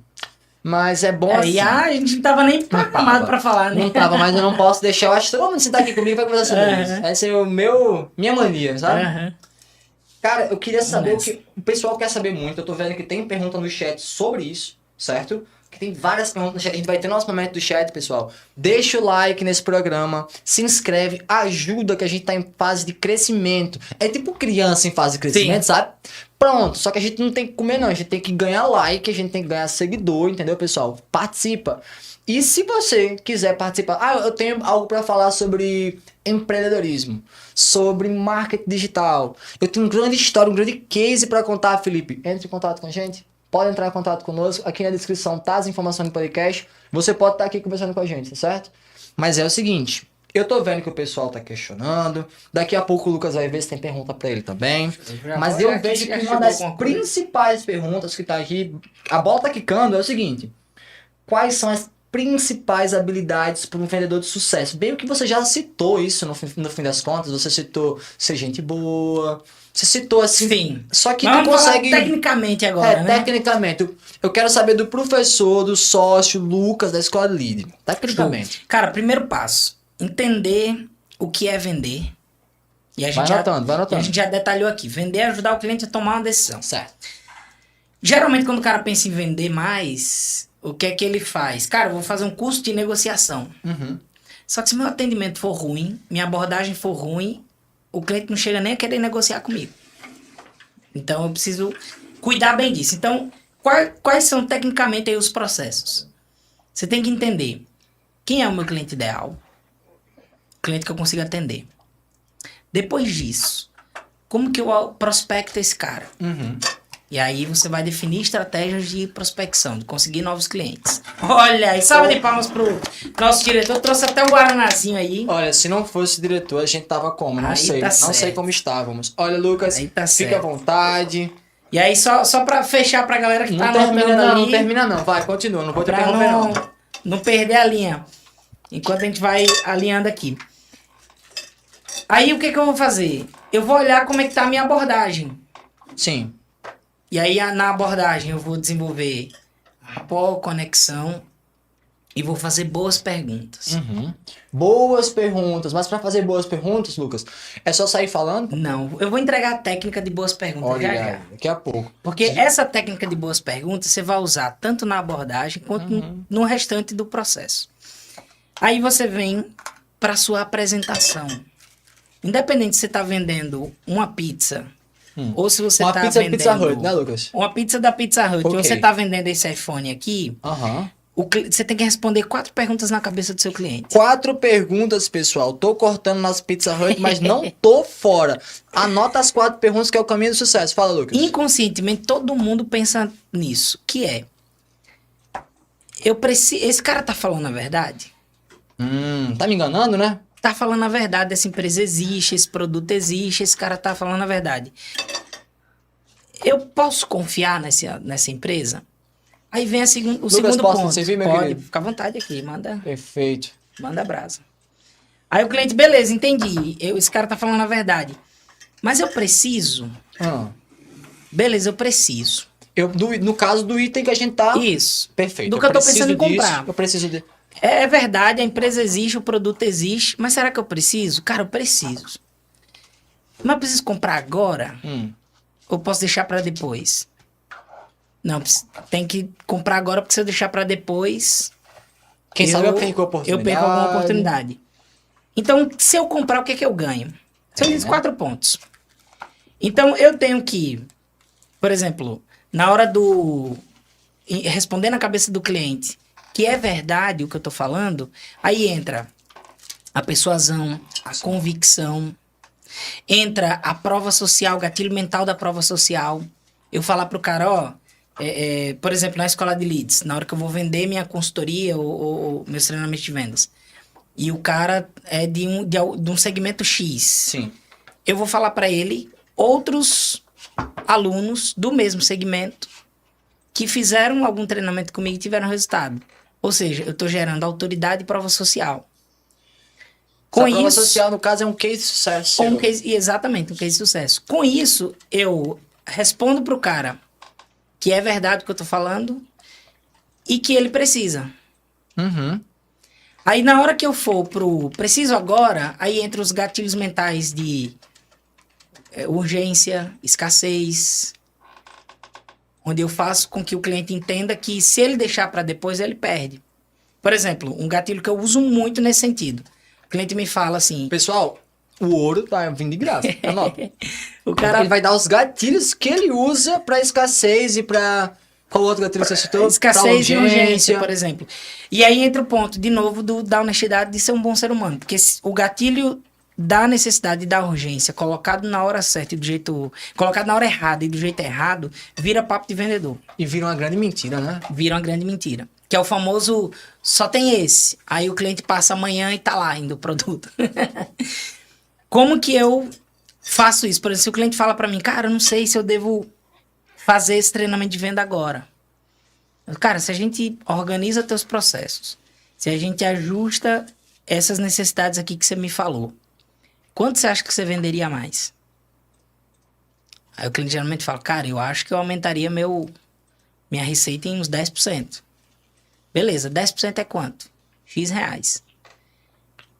Mas é bom assim. E a gente não tava nem programado pra falar, né? Não tava, mas eu não posso deixar. Eu acho que todo mundo sentar aqui comigo vai conversar sobre isso. Essa é minha mania, sabe? Aham. Cara, eu queria saber o Nessa. que o pessoal quer saber muito. Eu tô vendo que tem pergunta no chat sobre isso, certo? Que tem várias perguntas no chat. A gente vai ter nosso momento do chat, pessoal. Deixa o like nesse programa, se inscreve, ajuda que a gente tá em fase de crescimento. É tipo criança em fase de crescimento, sabe? Pronto, só que a gente não tem que comer não, a gente tem que ganhar like, a gente tem que ganhar seguidor, entendeu, pessoal? Participa. E se você quiser participar, eu tenho algo para falar sobre empreendedorismo, sobre marketing digital. Eu tenho uma grande história, um grande case para contar, Felipe. Entre em contato com a gente. Pode entrar em contato conosco. Aqui na descrição tá as informações do podcast. Você pode estar aqui conversando com a gente, tá certo? Mas é o seguinte, eu tô vendo que o pessoal tá questionando. Daqui a pouco o Lucas vai ver se tem pergunta para ele também. Mas eu vejo que uma das principais perguntas que tá aqui, a bola tá quicando, é o seguinte: quais são as principais habilidades para um vendedor de sucesso? Bem, o que você já citou isso no fim das contas, você citou ser gente boa, você citou assim. Sim. Só que Mas tu vamos falar consegue. tecnicamente agora, né? Tecnicamente. Eu quero saber do professor, do sócio, Lucas, da escola Lead. Tecnicamente. Cara, primeiro passo: entender o que é vender. E a gente Vai anotando. E a gente já detalhou aqui. Vender é ajudar o cliente a tomar uma decisão. Certo. Geralmente, quando o cara pensa em vender mais, o que é que ele faz? Cara, eu vou fazer um curso de negociação. Uhum. Só que se meu atendimento for ruim, minha abordagem for ruim, o cliente não chega nem a querer negociar comigo. Então, eu preciso cuidar bem disso. Então, quais são tecnicamente aí os processos? Você tem que entender quem é o meu cliente ideal, o cliente que eu consigo atender. Depois disso, como que eu prospecto esse cara? Uhum. E aí você vai definir estratégias de prospecção, de conseguir novos clientes. Olha, e salva de palmas pro nosso diretor, trouxe até um guaranazinho aí. Olha, se não fosse diretor, a gente tava como? Não Aí sei. tá Não sei certo. como estávamos. Olha, Lucas, Aí tá fica certo. à vontade. E aí, só pra fechar pra galera que Não tá termina anotando não, ali, não termina não. Vai, continua, não vou te pra interromper não. não perder a linha. Enquanto a gente vai alinhando aqui. Aí, o que eu vou fazer? Eu vou olhar como é que tá a minha abordagem. Sim. E aí, na abordagem, eu vou desenvolver rapport, conexão e vou fazer boas perguntas. Uhum. Boas perguntas. Mas pra fazer boas perguntas, Lucas, é só sair falando? Não, eu vou entregar a técnica de boas perguntas Olha, já. daqui a pouco. Porque essa técnica de boas perguntas você vai usar tanto na abordagem quanto no restante do processo. Aí você vem para sua apresentação. Independente se você está vendendo uma pizza ou se você Uma está pizza vendendo... Pizza Hut, né, Lucas? Uma pizza da Pizza Hut. Ok. Ou você está vendendo esse iPhone aqui, Aham. você tem que responder 4 perguntas na cabeça do seu cliente. 4 perguntas, pessoal. Tô cortando nas Pizza Hut, mas não tô fora. Anota as 4 perguntas que é o caminho do sucesso. Fala, Lucas. Inconscientemente, todo mundo pensa nisso, que é... Esse cara tá falando a verdade? Tá me enganando, né? Tá falando a verdade, essa empresa existe, esse produto existe, esse cara tá falando a verdade. Eu posso confiar nessa empresa? Aí vem o segundo posso ponto. servir, meu Pode, querido? fica à vontade aqui, manda Perfeito. brasa. Aí o cliente, beleza, entendi, esse cara tá falando a verdade. Mas eu preciso? Beleza, eu preciso. No caso do item que a gente tá... Isso. Perfeito. Do que eu tô pensando em preciso disso, comprar. Eu preciso de... É verdade, a empresa existe, o produto existe, mas será que eu preciso? Cara, eu preciso. Mas eu preciso comprar agora? Ou posso deixar pra depois? Não, tem que comprar agora, porque se eu deixar pra depois... Quem sabe eu perco a oportunidade. Eu perco alguma oportunidade. Então, se eu comprar, o que eu ganho? São esses 4 pontos. Então, eu tenho que, por exemplo, na hora responder na cabeça do cliente que é verdade o que eu tô falando, aí entra a persuasão, a convicção, entra a prova social, o gatilho mental da prova social. Eu falar pro cara, por exemplo, na escola de leads, na hora que eu vou vender minha consultoria ou meus treinamentos de vendas, e o cara é de um segmento X. Sim. Eu vou falar para ele outros alunos do mesmo segmento que fizeram algum treinamento comigo e tiveram resultado. Ou seja, eu estou gerando autoridade e prova social. Com isso, prova social, no caso, é um case de sucesso. Exatamente, um case de sucesso. Com isso, eu respondo pro cara que é verdade o que eu tô falando e que ele precisa. Uhum. Aí na hora que eu for pro preciso agora, aí entra os gatilhos mentais de urgência, escassez, onde eu faço com que o cliente entenda que se ele deixar para depois, ele perde. Por exemplo, um gatilho que eu uso muito nesse sentido. O cliente me fala assim... Pessoal, o ouro tá vindo de graça. Anota. O cara... Ele vai dar os gatilhos que ele usa pra escassez e pra... Qual outro gatilho você citou? Escassez Pra e urgência, por exemplo. E aí entra o ponto, de novo, da honestidade de ser um bom ser humano. Porque o gatilho da necessidade e da urgência, colocado na hora certa e do jeito... Colocado na hora errada e do jeito errado, vira papo de vendedor. E vira uma grande mentira, né? Vira uma grande mentira. Que é o famoso, só tem esse. Aí o cliente passa amanhã e tá lá ainda o produto. Como que eu faço isso? Por exemplo, se o cliente fala pra mim, cara, eu não sei se eu devo fazer esse treinamento de venda agora. Cara, se a gente organiza teus processos, se a gente ajusta essas necessidades aqui que você me falou, quanto você acha que você venderia mais? Aí o cliente geralmente fala, cara, eu acho que eu aumentaria minha receita em uns 10%. Beleza, 10% é quanto? X reais.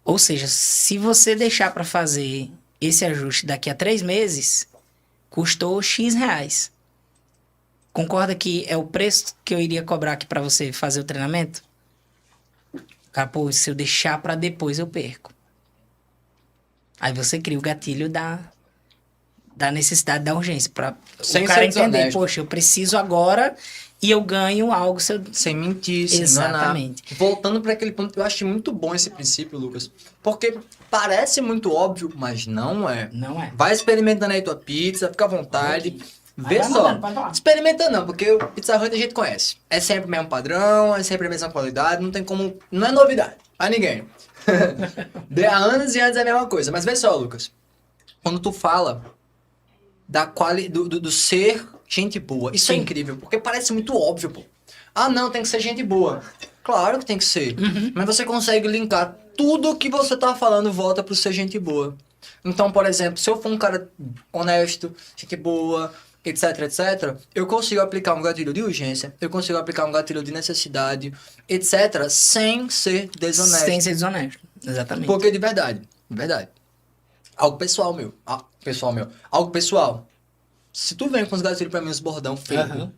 Ou seja, se você deixar para fazer esse ajuste daqui a 3 meses, custou X reais. Concorda que é o preço que eu iria cobrar aqui para você fazer o treinamento? Cara, pô, se eu deixar para depois eu perco. Aí você cria o gatilho da necessidade, da urgência. Para o cara entender, poxa, eu preciso agora e eu ganho algo se eu... Sem mentir, sem Exatamente. enganar. Voltando para aquele ponto, eu achei muito bom esse princípio, Lucas. Porque parece muito óbvio, mas não é. Não é. Vai experimentando aí tua pizza, fica à vontade. Vê Vai só. mandando, pode falar. Experimenta não, porque o Pizza Hut a gente conhece. É sempre o mesmo padrão, é sempre a mesma qualidade, não tem como... Não é novidade pra ninguém. Há anos e anos é a mesma coisa. Mas vê só, Lucas. Quando tu fala do ser gente boa, isso é incrível, porque parece muito óbvio, pô. Ah, não, tem que ser gente boa. Claro que tem que ser. Mas você consegue linkar tudo que você tá falando volta pro ser gente boa. Então, por exemplo, se eu for um cara honesto, gente boa, etc, etc, eu consigo aplicar um gatilho de urgência, eu consigo aplicar um gatilho de necessidade, etc, sem ser desonesto. Sem ser desonesto, exatamente. Porque de verdade, algo pessoal meu, algo pessoal. Se tu vem com os gatilhos pra mim, os bordão feio,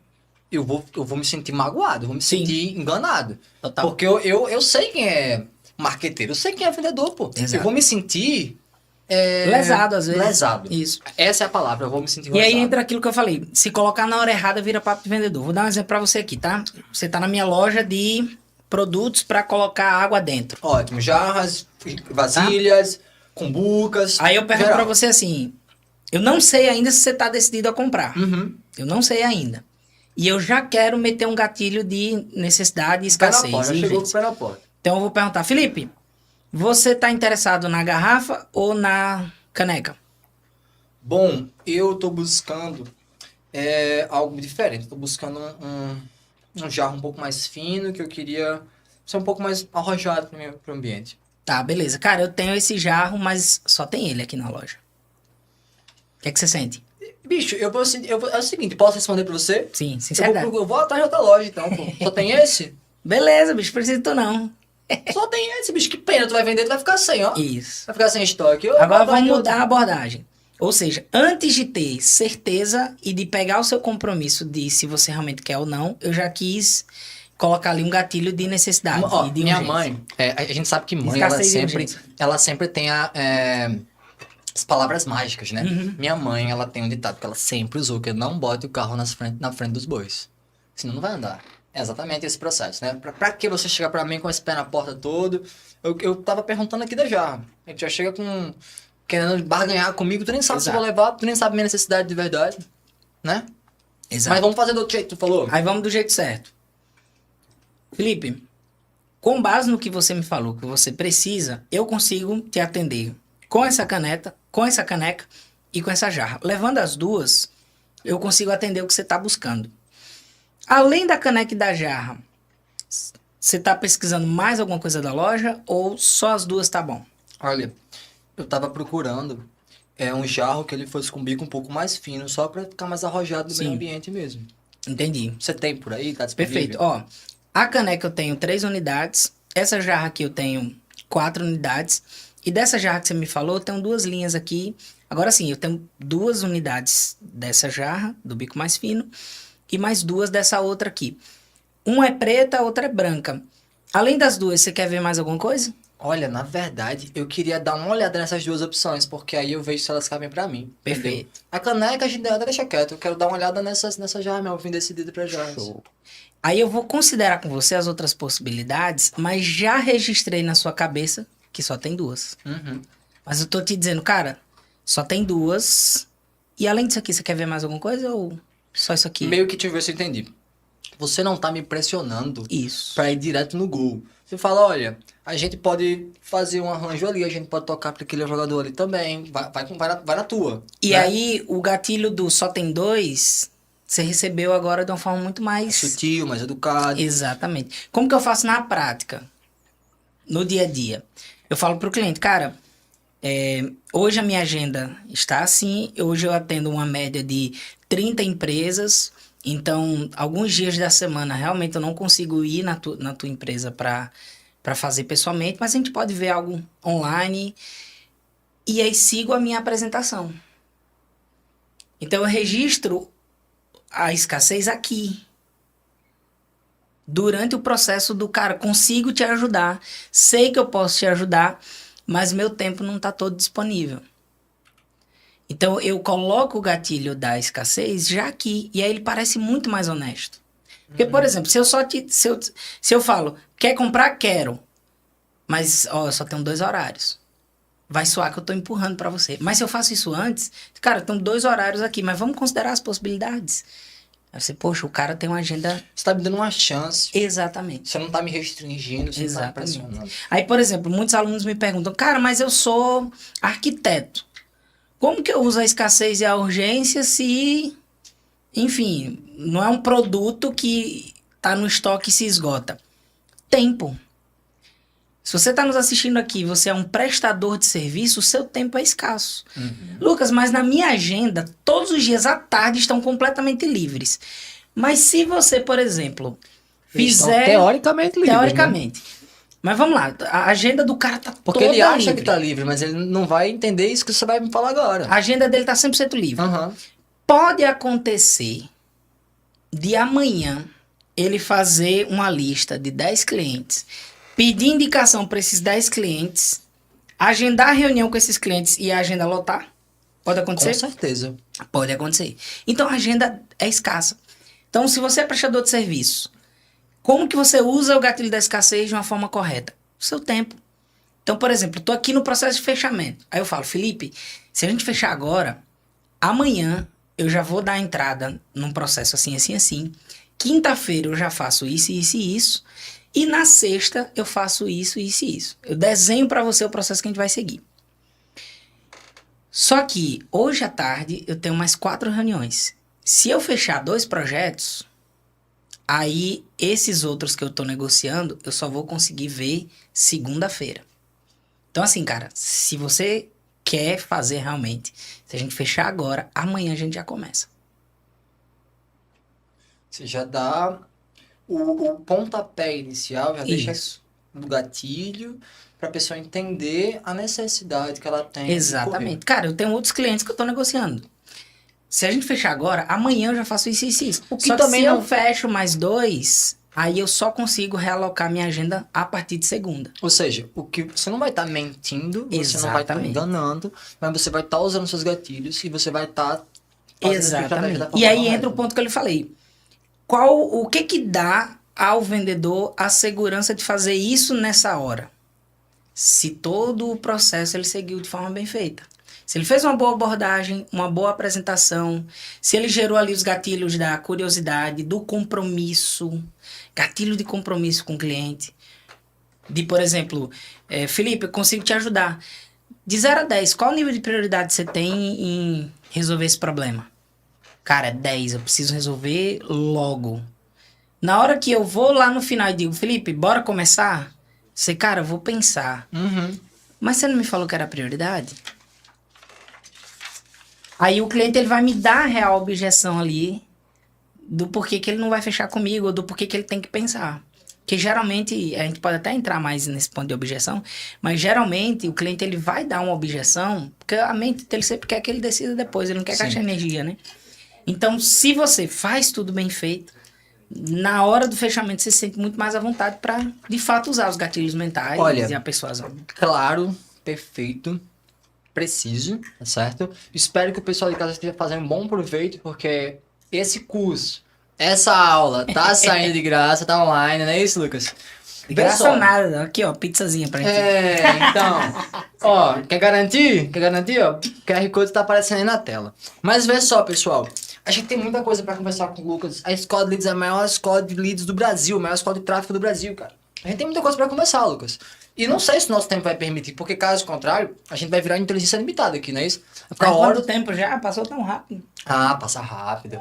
eu vou me sentir magoado, eu vou me sentir enganado. Total. Porque eu sei quem é marqueteiro, eu sei quem é vendedor, pô. Exato. Eu vou me sentir... lesado, às vezes. Lesado. Isso. Essa é a palavra, eu vou me sentir E lesado. aí entra aquilo que eu falei. Se colocar na hora errada, vira papo de vendedor. Vou dar um exemplo pra você aqui, tá? Você tá na minha loja de produtos pra colocar água dentro. Ótimo, jarras, vasilhas, cumbucas. Aí eu pergunto geral. pra você assim... Eu não sei ainda se você tá decidido a comprar. Uhum. Eu não sei ainda. E eu já quero meter um gatilho de necessidade, Pé na escassez porta, e chegou com o urgência. pé na porta. Então eu vou perguntar, Felipe, você tá interessado na garrafa ou na caneca? Bom, eu tô buscando algo diferente. Tô buscando um jarro um pouco mais fino, que eu queria ser um pouco mais arrojado pro ambiente. Tá, beleza. Cara, eu tenho esse jarro, mas só tem ele aqui na loja. O que é que você sente? Bicho, é o seguinte, posso responder pra você? Sim, sinceridade. Eu vou atrás de outra loja, então, pô. Só tem esse? Beleza, bicho, precisa tu não. Só tem esse, bicho. Que pena, tu vai vender, tu vai ficar sem, ó. Isso. Vai ficar sem estoque. Agora vamos mudar a abordagem. Ou seja, antes de ter certeza e de pegar o seu compromisso de se você realmente quer ou não, eu já quis colocar ali um gatilho de necessidade. Ó, e de minha urgência. mãe, a gente sabe que mãe, Escassez e urgência. ela sempre tem as palavras mágicas, né? Uhum. Minha mãe, ela tem um ditado que ela sempre usou, que é não bote o carro na frente dos bois. Senão não vai andar. É exatamente esse processo, né? Pra que você chegar pra mim com esse pé na porta todo? Eu tava perguntando aqui da jarra. A gente já chega querendo barganhar comigo, tu nem sabe se eu vou levar, tu nem sabe minha necessidade de verdade, né? Exato. Mas vamos fazer do outro jeito, tu falou? Aí vamos do jeito certo. Felipe, com base no que você me falou, que você precisa, eu consigo te atender com essa caneta, com essa caneca e com essa jarra. Levando as duas, eu consigo atender o que você está buscando. Além da caneca e da jarra, você está pesquisando mais alguma coisa da loja ou só as duas tá bom? Olha, eu tava procurando um jarro que ele fosse com um bico um pouco mais fino, só pra ficar mais arrojado no Sim. meio ambiente mesmo. Entendi. Você tem por aí? Tá disponível? Perfeito. Ó, A caneca eu tenho 3 unidades. Essa jarra aqui eu tenho 4 unidades. E dessa jarra que você me falou, eu tenho 2 linhas aqui. Agora sim, eu tenho 2 unidades dessa jarra, do bico mais fino, e mais 2 dessa outra aqui. Uma é preta, a outra é branca. Além das 2, você quer ver mais alguma coisa? Olha, na verdade, eu queria dar uma olhada nessas 2 opções, porque aí eu vejo se elas cabem pra mim. Entendeu? Perfeito. A caneca a gente deixa quieto. Eu quero dar uma olhada nessa jarra mesmo. Eu vim decidido pra jarras. Show. Aí eu vou considerar com você as outras possibilidades, mas já registrei na sua cabeça que só tem 2. Uhum. Mas eu tô te dizendo, cara, só tem 2. E além disso aqui, você quer ver mais alguma coisa ou só isso aqui? Meio que deixa eu ver se eu entendi. Você não tá me pressionando Isso. pra ir direto no gol. Você fala, olha, a gente pode fazer um arranjo ali, a gente pode tocar pra aquele jogador ali também. Vai na tua. E né? aí, o gatilho do só tem 2, você recebeu agora de uma forma muito mais... Sutil, mais educado. Exatamente. Como que eu faço na prática? No dia a dia? Eu falo pro cliente, cara, hoje a minha agenda está assim, hoje eu atendo uma média de 30 empresas, então alguns dias da semana realmente eu não consigo ir na tua empresa para fazer pessoalmente, mas a gente pode ver algo online e aí sigo a minha apresentação. Então eu registro a escassez aqui. Durante o processo do cara, consigo te ajudar, sei que eu posso te ajudar, mas meu tempo não está todo disponível. Então eu coloco o gatilho da escassez já aqui, e aí ele parece muito mais honesto. Porque, por exemplo, se eu falo, quer comprar? Quero. Mas, ó, eu só tenho 2 horários. Vai soar que eu tô empurrando para você. Mas se eu faço isso antes, cara, eu tenho 2 horários aqui, mas vamos considerar as possibilidades. Aí você, poxa, o cara tem uma agenda... Você tá me dando uma chance. Exatamente. Você não tá me restringindo, você Exatamente. não tá me pressionando. Aí, por exemplo, muitos alunos me perguntam, cara, mas eu sou arquiteto. Como que eu uso a escassez e a urgência se, enfim, não é um produto que tá no estoque e se esgota? Tempo. Se você está nos assistindo aqui, você é um prestador de serviço, o seu tempo é escasso. Lucas, mas na minha agenda, todos os dias à tarde estão completamente livres. Mas se você, por exemplo, Eles estão fizer... teoricamente livres, né? Teoricamente. Mas vamos lá, a agenda do cara tá Porque toda ele acha livre. que tá livre, mas ele não vai entender isso que você vai me falar agora. A agenda dele tá 100% livre. Aham. Pode acontecer de amanhã ele fazer uma lista de 10 clientes, pedir indicação para esses 10 clientes, agendar a reunião com esses clientes e a agenda lotar? Pode Com acontecer? certeza. Pode acontecer. Então a agenda é escassa. Então, se você é prestador de serviço, como que você usa o gatilho da escassez de uma forma correta? O seu tempo. Então, por exemplo, eu tô aqui no processo de fechamento. Aí eu falo, Felipe, se a gente fechar agora, amanhã eu já vou dar entrada num processo assim, assim, assim. Quinta-feira eu já faço isso, isso e isso. E na sexta eu faço isso, isso e isso. Eu desenho para você o processo que a gente vai seguir. Só que hoje à tarde eu tenho mais 4 reuniões. Se eu fechar 2 projetos, aí esses outros que eu tô negociando, eu só vou conseguir ver segunda-feira. Então assim, cara, se você quer fazer realmente, se a gente fechar agora, amanhã a gente já começa. Você já dá o pontapé inicial, já deixa Isso. no gatilho pra pessoa entender a necessidade que ela tem de correr. Exatamente. Cara, eu tenho outros clientes que eu tô negociando. Se a gente fechar agora, amanhã eu já faço isso, isso, isso. O que Só que também se não- eu fecho mais 2, aí eu só consigo realocar minha agenda a partir de segunda. Ou seja, o que você não vai estar mentindo, você não vai estar Exatamente. enganando, mas você vai estar usando seus gatilhos e você vai estar fazendo essa estratégia Exatamente. da forma E aí correta. entra o ponto que eu lhe falei. O que que dá ao vendedor a segurança de fazer isso nessa hora? Se todo o processo ele seguiu de forma bem feita. Se ele fez uma boa abordagem, uma boa apresentação, se ele gerou ali os gatilhos da curiosidade, do compromisso, gatilho de compromisso com o cliente. De, por exemplo, Felipe, eu consigo te ajudar. De 0 a 10, qual nível de prioridade você tem em resolver esse problema? Cara, 10, eu preciso resolver logo. Na hora que eu vou lá no final e digo, Felipe, bora começar? Você, cara, eu vou pensar. Uhum. Mas você não me falou que era prioridade? Aí o cliente ele vai me dar a real objeção ali do porquê que ele não vai fechar comigo ou do porquê que ele tem que pensar. Porque geralmente, a gente pode até entrar mais nesse ponto de objeção, mas geralmente o cliente ele vai dar uma objeção, porque a mente dele sempre quer que ele decida depois, ele não quer gastar energia, né? Então, se você faz tudo bem feito, na hora do fechamento você se sente muito mais à vontade para, de fato, usar os gatilhos mentais e a persuasão. Claro, perfeito, preciso, tá certo? Espero que o pessoal de casa esteja fazendo um bom proveito, porque esse curso, essa aula, tá saindo de graça, tá online, não é isso, Lucas? De graça nada. Aqui, ó, pizzazinha pra gente. Então, ó, quer garantir? Quer garantir, ó? O QR Code tá aparecendo aí na tela. Mas vê só, pessoal. A gente tem muita coisa pra conversar com o Lucas. A escola de leads é a maior escola de leads do Brasil, a maior escola de tráfego do Brasil, cara. A gente tem muita coisa pra conversar, Lucas. E não sei se o nosso tempo vai permitir, porque caso contrário, a gente vai virar inteligência limitada aqui, não é isso? Vai ficar quanto tempo já? Passou tão rápido. Ah, passa rápido.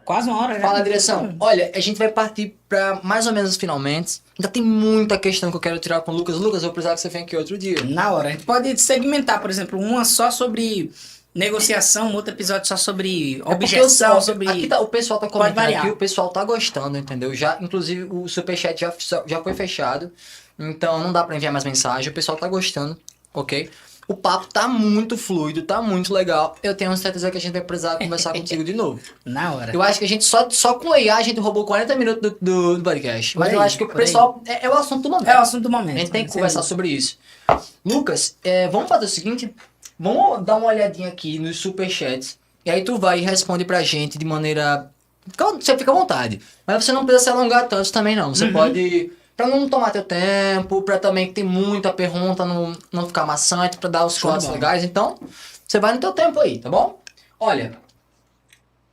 Quase uma hora já. Fala, direção. Olha, a gente vai partir pra mais ou menos os finalmente. Ainda tem muita questão que eu quero tirar com o Lucas. Lucas, eu vou precisar que você venha aqui outro dia. Na hora. A gente pode segmentar, por exemplo, uma só sobre negociação, outro episódio só sobre objeção, sobre... Aqui tá, o pessoal tá comentando aqui, o pessoal tá gostando, entendeu? Já, inclusive, o superchat já foi fechado. Então, não dá pra enviar mais mensagem. O pessoal tá gostando, ok? O papo tá muito fluido, tá muito legal. Eu tenho certeza que a gente vai precisar conversar contigo de novo. Na hora. Eu acho que a gente só com o AI a gente roubou 40 minutos do podcast. Mas eu acho que o pessoal... É o assunto do momento. É o assunto do momento. A gente tem que conversar sobre isso. Lucas, vamos fazer o seguinte. Vamos dar uma olhadinha aqui nos superchats. E aí tu vai e responde pra gente de maneira... Você fica à vontade. Mas você não precisa se alongar tanto também não. Você pode... Pra não tomar teu tempo, pra também que tem muita pergunta, não ficar maçante, pra dar os cortes legais. Então, você vai no teu tempo aí, tá bom? Olha,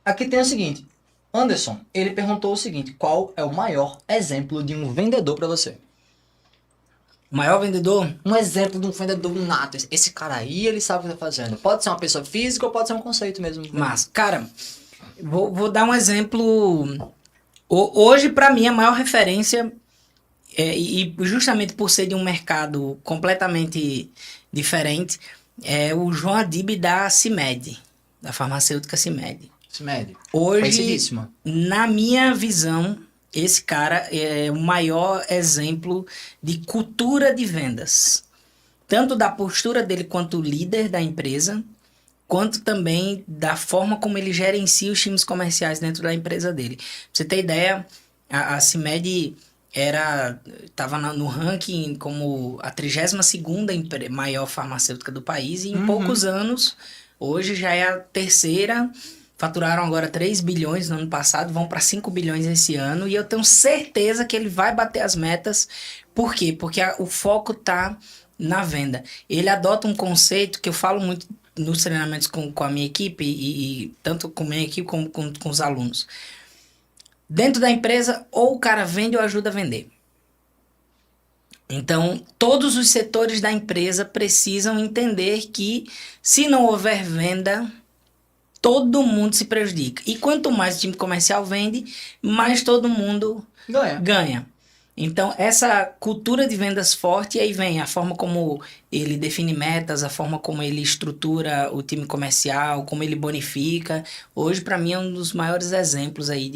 aqui tem o seguinte. Anderson, ele perguntou o seguinte. Qual é o maior exemplo de um vendedor pra você? O maior vendedor? Um exemplo de um vendedor nato. Esse cara aí, ele sabe o que tá fazendo. Pode ser uma pessoa física ou pode ser um conceito mesmo. Mas, cara, vou dar um exemplo. Hoje, pra mim, a maior referência... e justamente por ser de um mercado completamente diferente, é o João Adib da CIMED, da farmacêutica CIMED. CIMED. Hoje, na minha visão, esse cara é o maior exemplo de cultura de vendas. Tanto da postura dele quanto líder da empresa, quanto também da forma como ele gerencia os times comerciais dentro da empresa dele. Pra você ter ideia, a CIMED... estava no ranking como a 32ª maior farmacêutica do país, e em poucos anos, hoje já é a terceira, faturaram agora 3 bilhões no ano passado, vão para 5 bilhões esse ano, e eu tenho certeza que ele vai bater as metas. Por quê? Porque o foco está na venda. Ele adota um conceito que eu falo muito nos treinamentos com a minha equipe, e tanto com a minha equipe como com os alunos. Dentro da empresa, ou o cara vende ou ajuda a vender. Então, todos os setores da empresa precisam entender que, se não houver venda, todo mundo se prejudica. E quanto mais o time comercial vende, mais todo mundo ganha. Então, essa cultura de vendas forte, aí vem a forma como ele define metas, a forma como ele estrutura o time comercial, como ele bonifica. Hoje, para mim, é um dos maiores exemplos aí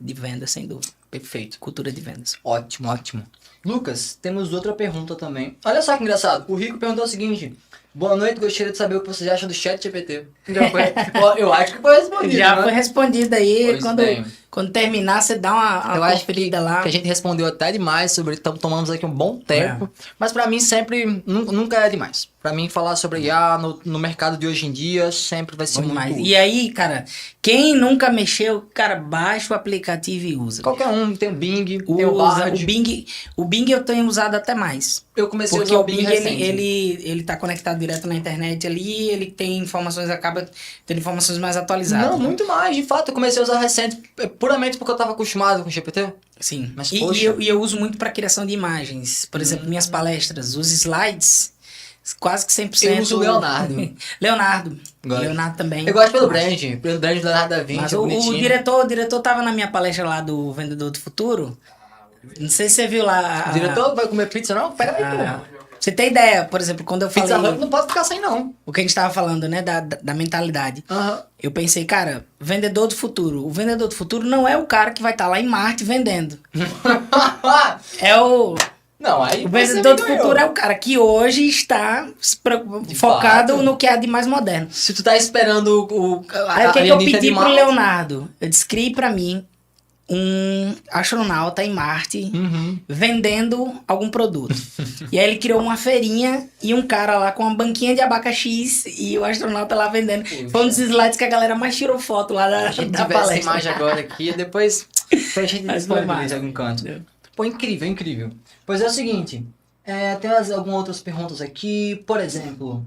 de venda, sem dúvida. Perfeito. Cultura de vendas. Ótimo, ótimo. Lucas, temos outra pergunta também. Olha só que engraçado. O Rico perguntou o seguinte. Boa noite, gostaria de saber o que você acha do chat GPT. Eu acho que foi respondido. Já foi respondido aí. Quando terminar, você dá uma conferida lá. Que a gente respondeu até demais sobre... Então, tomamos aqui um bom tempo. Mas pra mim, sempre... Nunca é demais. Pra mim, falar sobre IA no mercado de hoje em dia sempre vai ser muito útil. E aí, cara, quem nunca mexeu, cara, baixa o aplicativo e usa. Qualquer um. Tem o Bing, tem o Bard. O Bing eu tenho usado até mais. Eu comecei a usar o Bing recente. Ele tá conectado direto na internet ali, ele tem informações, acaba tendo informações mais atualizadas. Não, muito mais. De fato, eu comecei a usar recente puramente porque eu tava acostumado com o GPT. Sim. Mas, e eu uso muito para criação de imagens. Por exemplo, minhas palestras, os slides, quase que 100%. Eu uso o Leonardo. Leonardo também. Eu gosto pelo brand do Leonardo da Vinci. Mas o diretor tava na minha palestra lá do Vendedor do Futuro. Não sei se você viu lá. O diretor vai comer pizza, não? Pega aí, pô. Você tem ideia, por exemplo, quando eu falei... Pizza Hut não pode ficar sem, não. O que a gente tava falando, né, da mentalidade. Aham. Eu pensei, cara, vendedor do futuro. O vendedor do futuro não é o cara que vai estar lá em Marte vendendo. É o... Não, aí O você vendedor me do ganhou. futuro é o cara que hoje está focado fato. no que há de mais moderno. Se tu tá esperando o Aí o que, que eu alienígena pedi de pro Marte- Leonardo? Eu disse, crie pra mim um astronauta em Marte Uhum. vendendo algum produto. E aí ele criou uma feirinha e um cara lá com uma banquinha de abacaxis e o astronauta lá vendendo. Foi um dos slides que a galera mais tirou foto lá A gente da tiver essa palestra. imagem agora aqui, depois a gente Mas foi disponibiliza massa. em algum canto. Pô, incrível, incrível. Pois é o seguinte, tem algumas outras perguntas aqui. Por exemplo,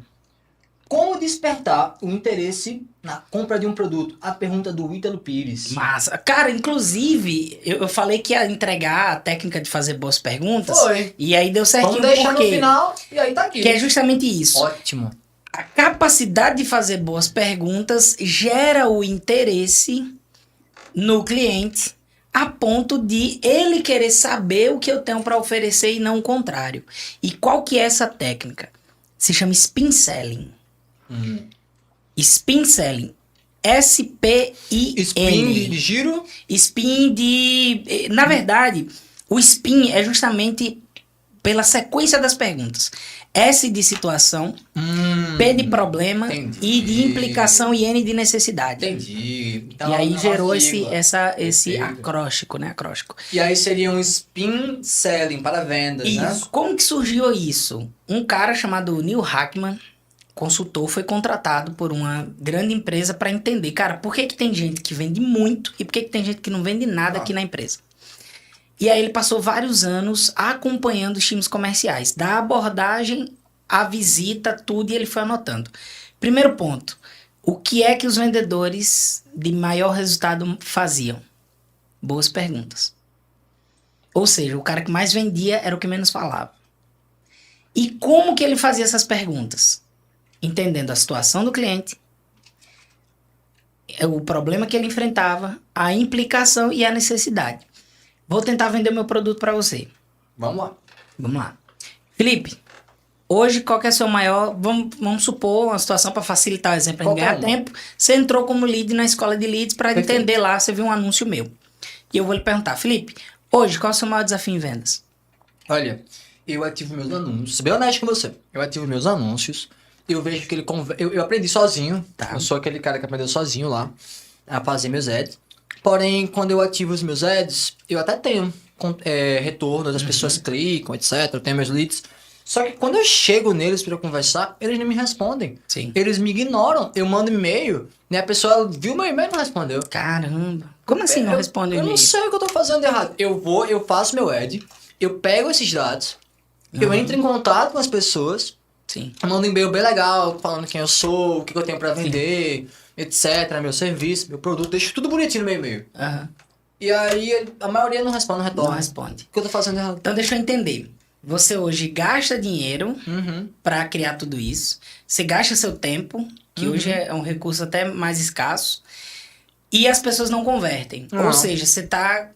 como despertar o interesse na compra de um produto? A pergunta do Ítalo Pires. Massa. Cara, inclusive, eu falei que ia entregar a técnica de fazer boas perguntas. Foi. E aí deu certinho. Vamos deixar por no quê? final e aí tá aqui. Que é justamente isso. Ótimo. A capacidade de fazer boas perguntas gera o interesse no cliente a ponto de ele querer saber o que eu tenho para oferecer e não o contrário. E qual que é essa técnica? Se chama spin selling. Spin selling. S-P-I-N. Spin de giro. Spin de... Na verdade, o spin é justamente pela sequência das perguntas. S de situação, P de problema Entendi. I de implicação e N de necessidade. Entendi. Então, E aí é gerou uma esse sigla. Perfeito. acróstico, né? Acróstico. E aí seria um spin selling para vendas, né? Isso. Como que surgiu isso? Um cara chamado Neil Hackman, consultor, foi contratado por uma grande empresa para entender, cara, por que tem gente que vende muito e por que tem gente que não vende nada aqui na empresa? E aí ele passou vários anos acompanhando os times comerciais, da abordagem, a visita, tudo, e ele foi anotando. Primeiro ponto, o que é que os vendedores de maior resultado faziam? Boas perguntas. Ou seja, o cara que mais vendia era o que menos falava. E como que ele fazia essas perguntas? Entendendo a situação do cliente, o problema que ele enfrentava, a implicação e a necessidade. Vou tentar vender meu produto para você. Vamos lá. Vamos lá. Felipe, hoje qual que é o seu maior... Vamos supor uma situação para facilitar o exemplo, para ganhar tempo. Você entrou como lead na escola de leads para entender lá, você viu um anúncio meu. E eu vou lhe perguntar, Felipe, hoje qual é o seu maior desafio em vendas? Olha, eu ativo meus anúncios. Bem honesto com você. Eu ativo meus anúncios. Eu vejo que ele eu aprendi sozinho. Tá. Eu sou aquele cara que aprendeu sozinho lá a fazer meus ads. Porém, quando eu ativo os meus ads, eu até tenho retorno, as pessoas clicam, etc. Eu tenho meus leads. Só que quando eu chego neles para conversar, eles não me respondem. Sim. Eles me ignoram. Eu mando e-mail, né? A pessoa viu meu e-mail e não respondeu. Caramba. Como assim não responde o Eu e-mail? não sei o que eu tô fazendo de errado. Eu faço meu ad, eu pego esses dados, eu entro em contato com as pessoas, Sim. mando um e-mail bem legal, falando quem eu sou, o que eu tenho pra vender, etc, meu serviço, meu produto, deixo tudo bonitinho no meu e-mail. Aham. E aí a maioria não responde, não retorna. Não responde. O que eu tô fazendo de errado? Então deixa eu entender. Você hoje gasta dinheiro para criar tudo isso. Você gasta seu tempo, que hoje é um recurso até mais escasso. E as pessoas não convertem. Não. Ou seja, você tá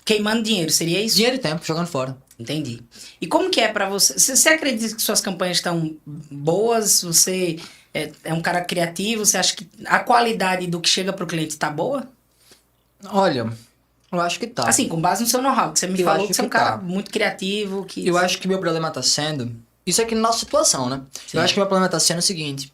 queimando dinheiro. Seria isso? Dinheiro e tempo, jogando fora. Entendi. E como que é para você? Você acredita que suas campanhas estão boas? Você é um cara criativo? Você acha que a qualidade do que chega pro cliente está boa? Olha, eu acho que tá. Assim, com base no seu know-how, que você me Eu falou acho que você é um que cara tá. muito criativo. Que... Eu acho que meu problema tá sendo... Isso aqui na nossa situação, né? Sim. Eu acho que meu problema tá sendo o seguinte.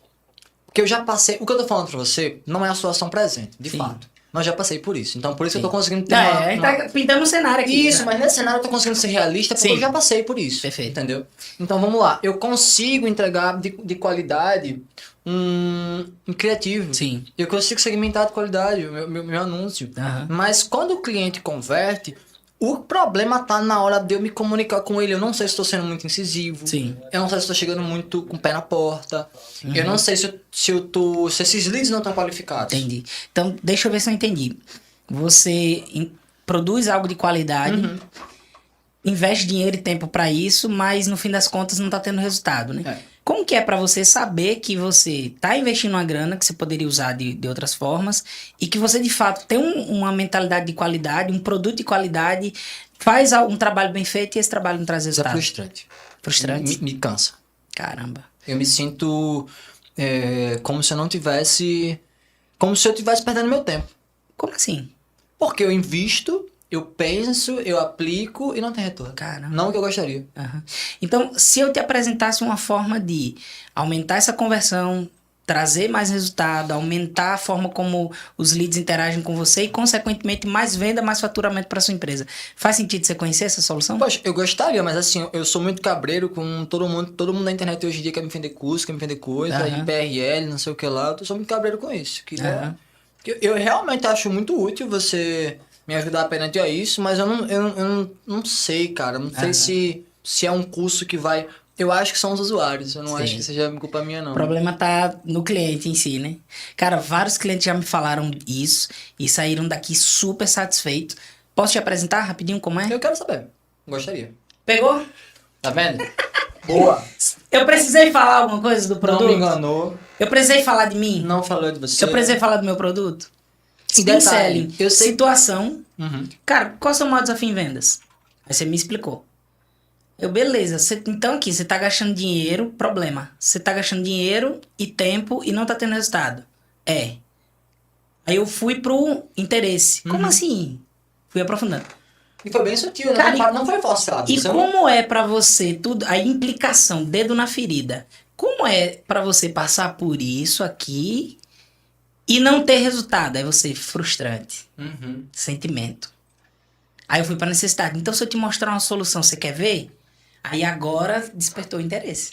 Porque eu já passei... O que eu tô falando pra você não é a situação presente, de Sim. fato. Mas já passei por isso. Então, por isso Sim. que eu tô conseguindo ter Não, uma... a gente tá pintando um cenário aqui. Isso, né? mas nesse cenário eu tô conseguindo ser realista porque Sim. eu já passei por isso. Perfeito. Entendeu? Então, vamos lá. Eu consigo entregar de qualidade um criativo. Sim. Eu consigo segmentar de qualidade o meu anúncio. Aham. Mas quando o cliente converte... O problema tá na hora de eu me comunicar com ele. Eu não sei se estou sendo muito incisivo. Sim. Eu não sei se estou chegando muito com o pé na porta. Eu não sei se esses leads não estão qualificados. Entendi. Então, deixa eu ver se eu entendi. Você produz algo de qualidade, investe dinheiro e tempo para isso, mas no fim das contas não tá tendo resultado, né? É. Como que é para você saber que você tá investindo uma grana que você poderia usar de outras formas e que você de fato tem uma mentalidade de qualidade, um produto de qualidade, faz um trabalho bem feito e esse trabalho não traz Isso é resultado? frustrante. Frustrante? Me cansa. Caramba. Eu me sinto como se eu não tivesse... Como se eu estivesse perdendo meu tempo. Como assim? Porque eu invisto, eu penso, eu aplico e não tem retorno. Caramba. Não o que eu gostaria. Aham. Então, se eu te apresentasse uma forma de aumentar essa conversão, trazer mais resultado, aumentar a forma como os leads interagem com você e, consequentemente, mais venda, mais faturamento para sua empresa, faz sentido você conhecer essa solução? Poxa, eu gostaria, mas assim, eu sou muito cabreiro com todo mundo. Todo mundo na internet hoje em dia quer me vender curso, quer me vender coisa, Aham. IPRL, não sei o que lá. Eu sou muito cabreiro com isso. Aham. Eu realmente acho muito útil você me ajudar perante a isso, mas eu não sei, cara. Não sei se é um curso que vai... Eu acho que são os usuários. Eu não Sim. acho que seja culpa minha, não. O problema tá no cliente em si, né? Cara, vários clientes já me falaram isso e saíram daqui super satisfeitos. Posso te apresentar rapidinho como é? Eu quero saber. Gostaria. Pegou? Tá vendo? Boa. Eu precisei falar alguma coisa do produto? Não me enganou. Eu precisei falar de mim? Não falou de você. Eu precisei falar do meu produto? E Spin detalhe, selling, eu sei- situação. Uhum. Cara, qual é o seu maior desafio em vendas? Aí você me explicou. Beleza, então aqui, você tá gastando dinheiro, problema. Você tá gastando dinheiro e tempo e não tá tendo resultado. Aí eu fui pro interesse. Como assim? Fui aprofundando. E foi bem sutil, né? Cara, Não foi forçado. E Você como é pra você tudo, a implicação, dedo na ferida, como é pra você passar por isso aqui e não ter resultado? Aí você, frustrante, Uhum. sentimento. Aí eu fui pra necessidade. Então, se eu te mostrar uma solução, você quer ver? Aí agora despertou o interesse.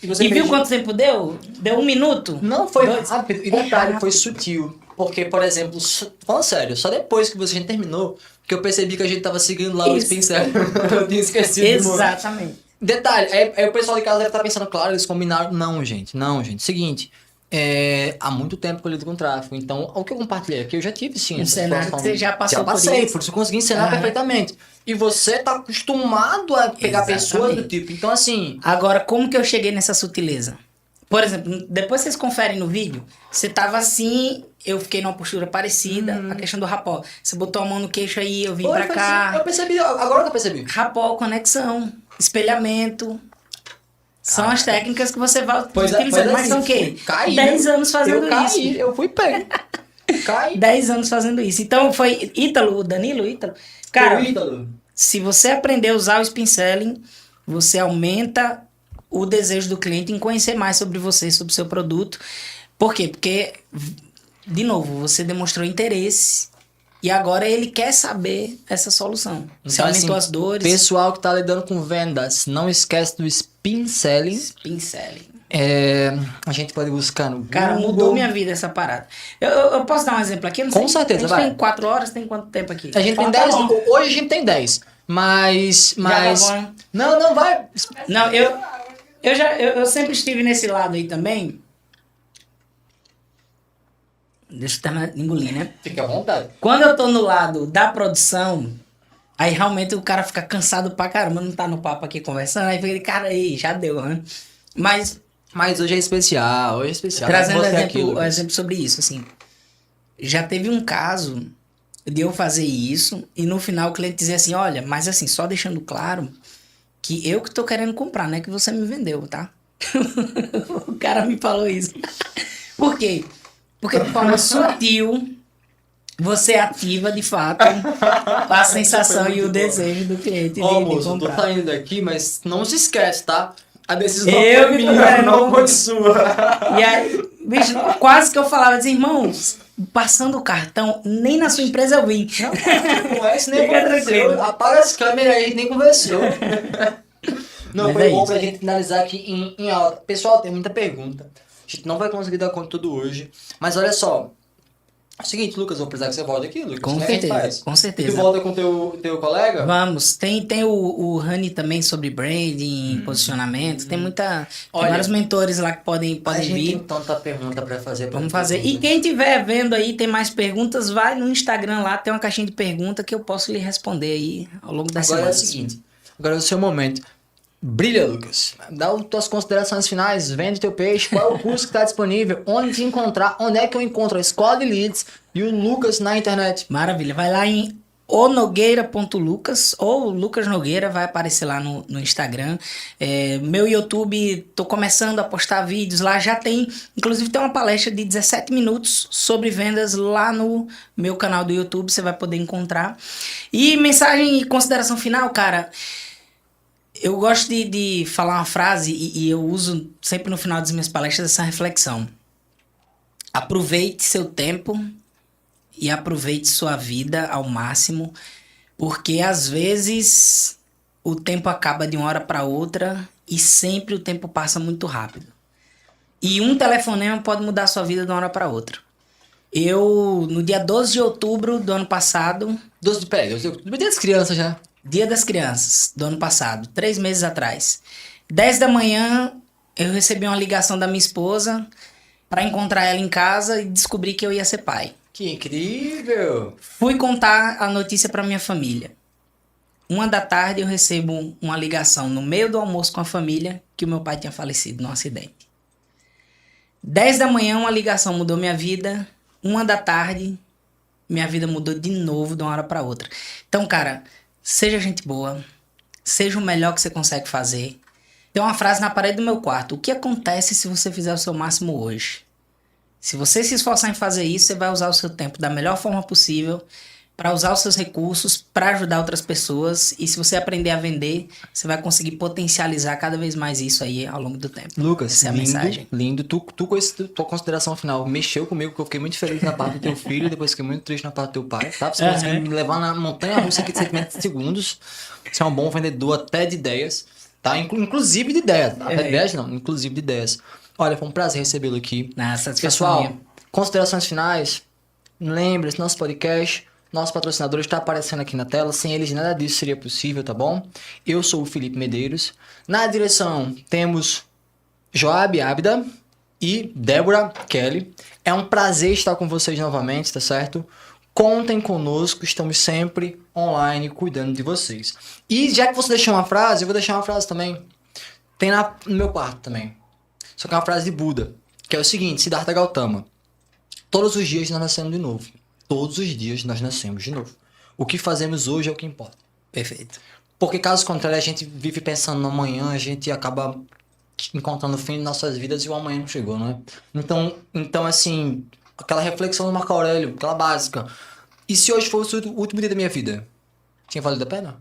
você E viu fez- quanto tempo deu? Deu 1 minuto? Não, foi 2. rápido. E detalhe, foi sutil. Porque, por exemplo, falando sério, só depois que você terminou, que eu percebi que a gente tava seguindo lá os Isso. pincéis. Eu tinha esquecido. Exatamente. Detalhe, aí o pessoal de casa deve estar pensando, claro, eles combinaram. Não, gente. Seguinte, há muito tempo que eu lido com tráfego. Então, o que eu compartilhei aqui, eu já tive sim. Um essa cenário situação. que você já passou por passei, isso. por isso eu consegui ensinar Aham. perfeitamente. E você tá acostumado a pegar Exatamente. pessoas do tipo. Então, assim. Agora, como que eu cheguei nessa sutileza? Por exemplo, depois vocês conferem no vídeo, você tava assim, eu fiquei numa postura parecida, a questão do rapó. Você botou a mão no queixo aí, eu vim Foi, pra foi cá. assim, eu percebi, agora que eu percebi. Rapó, conexão, espelhamento. São as técnicas que você vai Pois utilizando. Mas assim, são o quê? caí, 10 anos fazendo eu caí, isso. eu fui pego. Caí. 10 anos fazendo isso. Então foi Ítalo, Danilo Ítalo. Cara, Foi, Ítalo. se você aprender a usar o spin selling, você aumenta o desejo do cliente em conhecer mais sobre você, sobre o seu produto. Por quê? Porque, de novo, você demonstrou interesse e agora ele quer saber essa solução. Você Então, aumentou assim, as dores. Pessoal que tá lidando com vendas, não esquece do spin selling. Spin selling. A gente pode buscar no Cara, Google. mudou minha vida essa parada. Eu posso dar um exemplo aqui? Eu não Com sei. certeza, A gente vai. tem 4 horas, tem quanto tempo aqui? A gente tem Tá 10. bom. Hoje a gente tem 10. Mas. Já tá bom. Não, vai. Não, eu sempre estive nesse lado aí também. Deixa eu terminar de engolir, né? Fica à vontade. Quando eu tô no lado da produção, aí realmente o cara fica cansado pra caramba, não tá no papo aqui conversando, aí fica, cara, aí, já deu, né? Mas Hoje é especial, trazendo Você exemplo sobre isso, assim, já teve um caso de eu fazer isso e no final o cliente dizia assim, olha, mas assim, só deixando claro que eu que tô querendo comprar, não é que você me vendeu, tá? O cara me falou isso. Por quê? Porque de forma sutil você ativa de fato a sensação e o desejo do cliente de Ó, moço, eu tô comprar. saindo daqui, mas não se esquece, tá? A decisão Eu foi que tô minha, querendo não comprar. foi sua. E aí, bicho, quase que eu falava assim, irmão, passando o cartão, nem na sua empresa eu vim. Não é isso, nem Fica conversou. tranquilo. Apaga as câmeras aí, nem conversou. Não, Mas foi é bom isso. pra gente finalizar aqui em alta. Pessoal, tem muita pergunta. A gente não vai conseguir dar conta de tudo hoje. Mas olha só. É o seguinte, Lucas, eu vou precisar que você volte aqui, Lucas. Com Como é que a gente certeza, faz? com Tu certeza. volta com teu colega? Vamos, tem o Rani também sobre branding, posicionamento, tem tem Olha, vários mentores lá que podem a gente vir. tem tanta pergunta pra fazer. pra Vamos todo fazer. mundo. E quem estiver vendo aí, tem mais perguntas, vai no Instagram lá, tem uma caixinha de pergunta que eu posso lhe responder aí ao longo da Agora semana. é o seguinte. Agora é o seu momento. Brilha, Lucas. Dá as tuas considerações finais. Vende teu peixe. Qual é o curso que está disponível? Onde te encontrar? Onde é que eu encontro a Escola de Leads e o Lucas na internet? Maravilha. Vai lá em onogueira.lucas ou Lucas Nogueira, vai aparecer lá no Instagram. Meu YouTube, tô começando a postar vídeos lá, já tem, inclusive tem uma palestra de 17 minutos sobre vendas lá no meu canal do YouTube, você vai poder encontrar. E mensagem e consideração final, cara, eu gosto de falar uma frase e eu uso sempre no final das minhas palestras essa reflexão. Aproveite seu tempo e aproveite sua vida ao máximo, porque às vezes o tempo acaba de uma hora para outra e sempre o tempo passa muito rápido. E um telefonema pode mudar a sua vida de uma hora para outra. Eu, no dia 12 de outubro do ano passado... 12 de pé, dia das crianças já. Dia das Crianças do ano passado, 3 meses atrás. 10 da manhã, eu recebi uma ligação da minha esposa para encontrar ela em casa e descobri que eu ia ser pai. Que incrível! Fui contar a notícia para minha família. 1 da tarde eu recebo uma ligação no meio do almoço com a família que o meu pai tinha falecido num acidente. 10 da manhã uma ligação mudou minha vida. 1 da tarde minha vida mudou de novo de uma hora para outra. Então, cara, seja gente boa, seja o melhor que você consegue fazer. Tem uma frase na parede do meu quarto: o que acontece se você fizer o seu máximo hoje? Se você se esforçar em fazer isso, você vai usar o seu tempo da melhor forma possível para usar os seus recursos, para ajudar outras pessoas. E se você aprender a vender, você vai conseguir potencializar cada vez mais isso aí ao longo do tempo. Lucas, essa é a lindo, mensagem. Lindo. Tu com tua consideração final mexeu comigo, porque eu fiquei muito feliz na parte do teu filho, depois fiquei muito triste na parte do teu pai, tá? Você conseguiu me levar na montanha russa aqui de 120 segundos. Você é um bom vendedor até de ideias, tá? Inclusive de ideias. Até de ideias não, inclusive de ideias. Olha, foi um prazer recebê-lo aqui. Pessoal, considerações finais. Lembre-se, nosso podcast, nosso patrocinador está aparecendo aqui na tela. Sem eles nada disso seria possível, tá bom? Eu sou o Felipe Medeiros. Na direção temos Joab Abda e Débora Kelly. É um prazer estar com vocês novamente, tá certo? Contem conosco, estamos sempre online cuidando de vocês. E já que você deixou uma frase, eu vou deixar uma frase também. Tem no meu quarto também. Só que é uma frase de Buda, que é o seguinte: Siddhartha Gautama. Todos os dias nós nascemos de novo. Todos os dias nós nascemos de novo. O que fazemos hoje é o que importa. Perfeito. Porque caso contrário, a gente vive pensando no amanhã, a gente acaba encontrando o fim de nossas vidas e o amanhã não chegou, não é? Então assim, aquela reflexão do Marco Aurélio, aquela básica. E se hoje fosse o último dia da minha vida? Tinha valido a pena?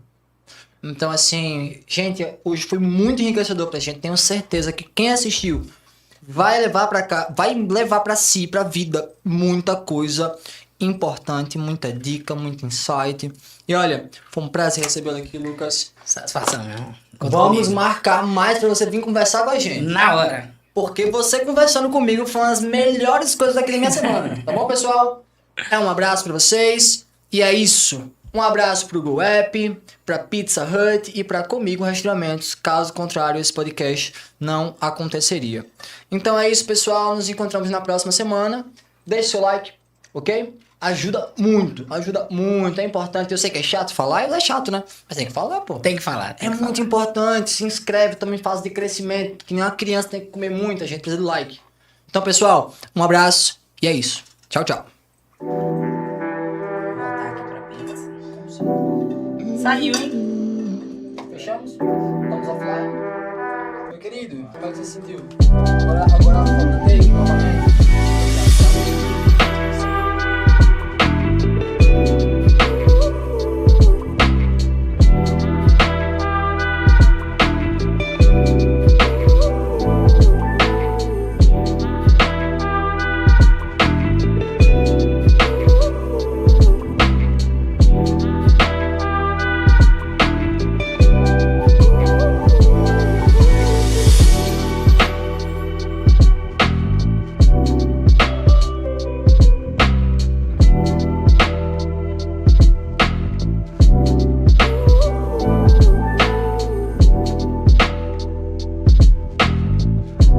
Então assim, gente, hoje foi muito enriquecedor pra gente. Tenho certeza que quem assistiu vai levar pra si, pra vida, muita coisa importante, muita dica, muito insight. E olha, foi um prazer recebê-lo aqui, Lucas. Satisfação, meu. Vamos marcar mais pra você vir conversar com a gente. Na hora. Porque você conversando comigo foi uma das melhores coisas daquela minha semana. Tá bom, pessoal? Um abraço pra vocês. E é isso. Um abraço pro Go App, pra Pizza Hut e pra Comigo Restauramentos. Caso contrário, esse podcast não aconteceria. Então é isso, pessoal. Nos encontramos na próxima semana. Deixe seu like, ok? Ajuda muito, é importante. Eu sei que é chato falar, é chato, né? Mas tem que falar, pô. Tem que falar. É muito importante. Se inscreve também, fase de crescimento. Que nem uma criança tem que comer muito, a gente precisa de like. Então, pessoal, um abraço e é isso. Tchau, tchau. Saiu, hein? Fechamos? Estamos offline? Meu querido, como é que você se sentiu? Agora a foto take novamente.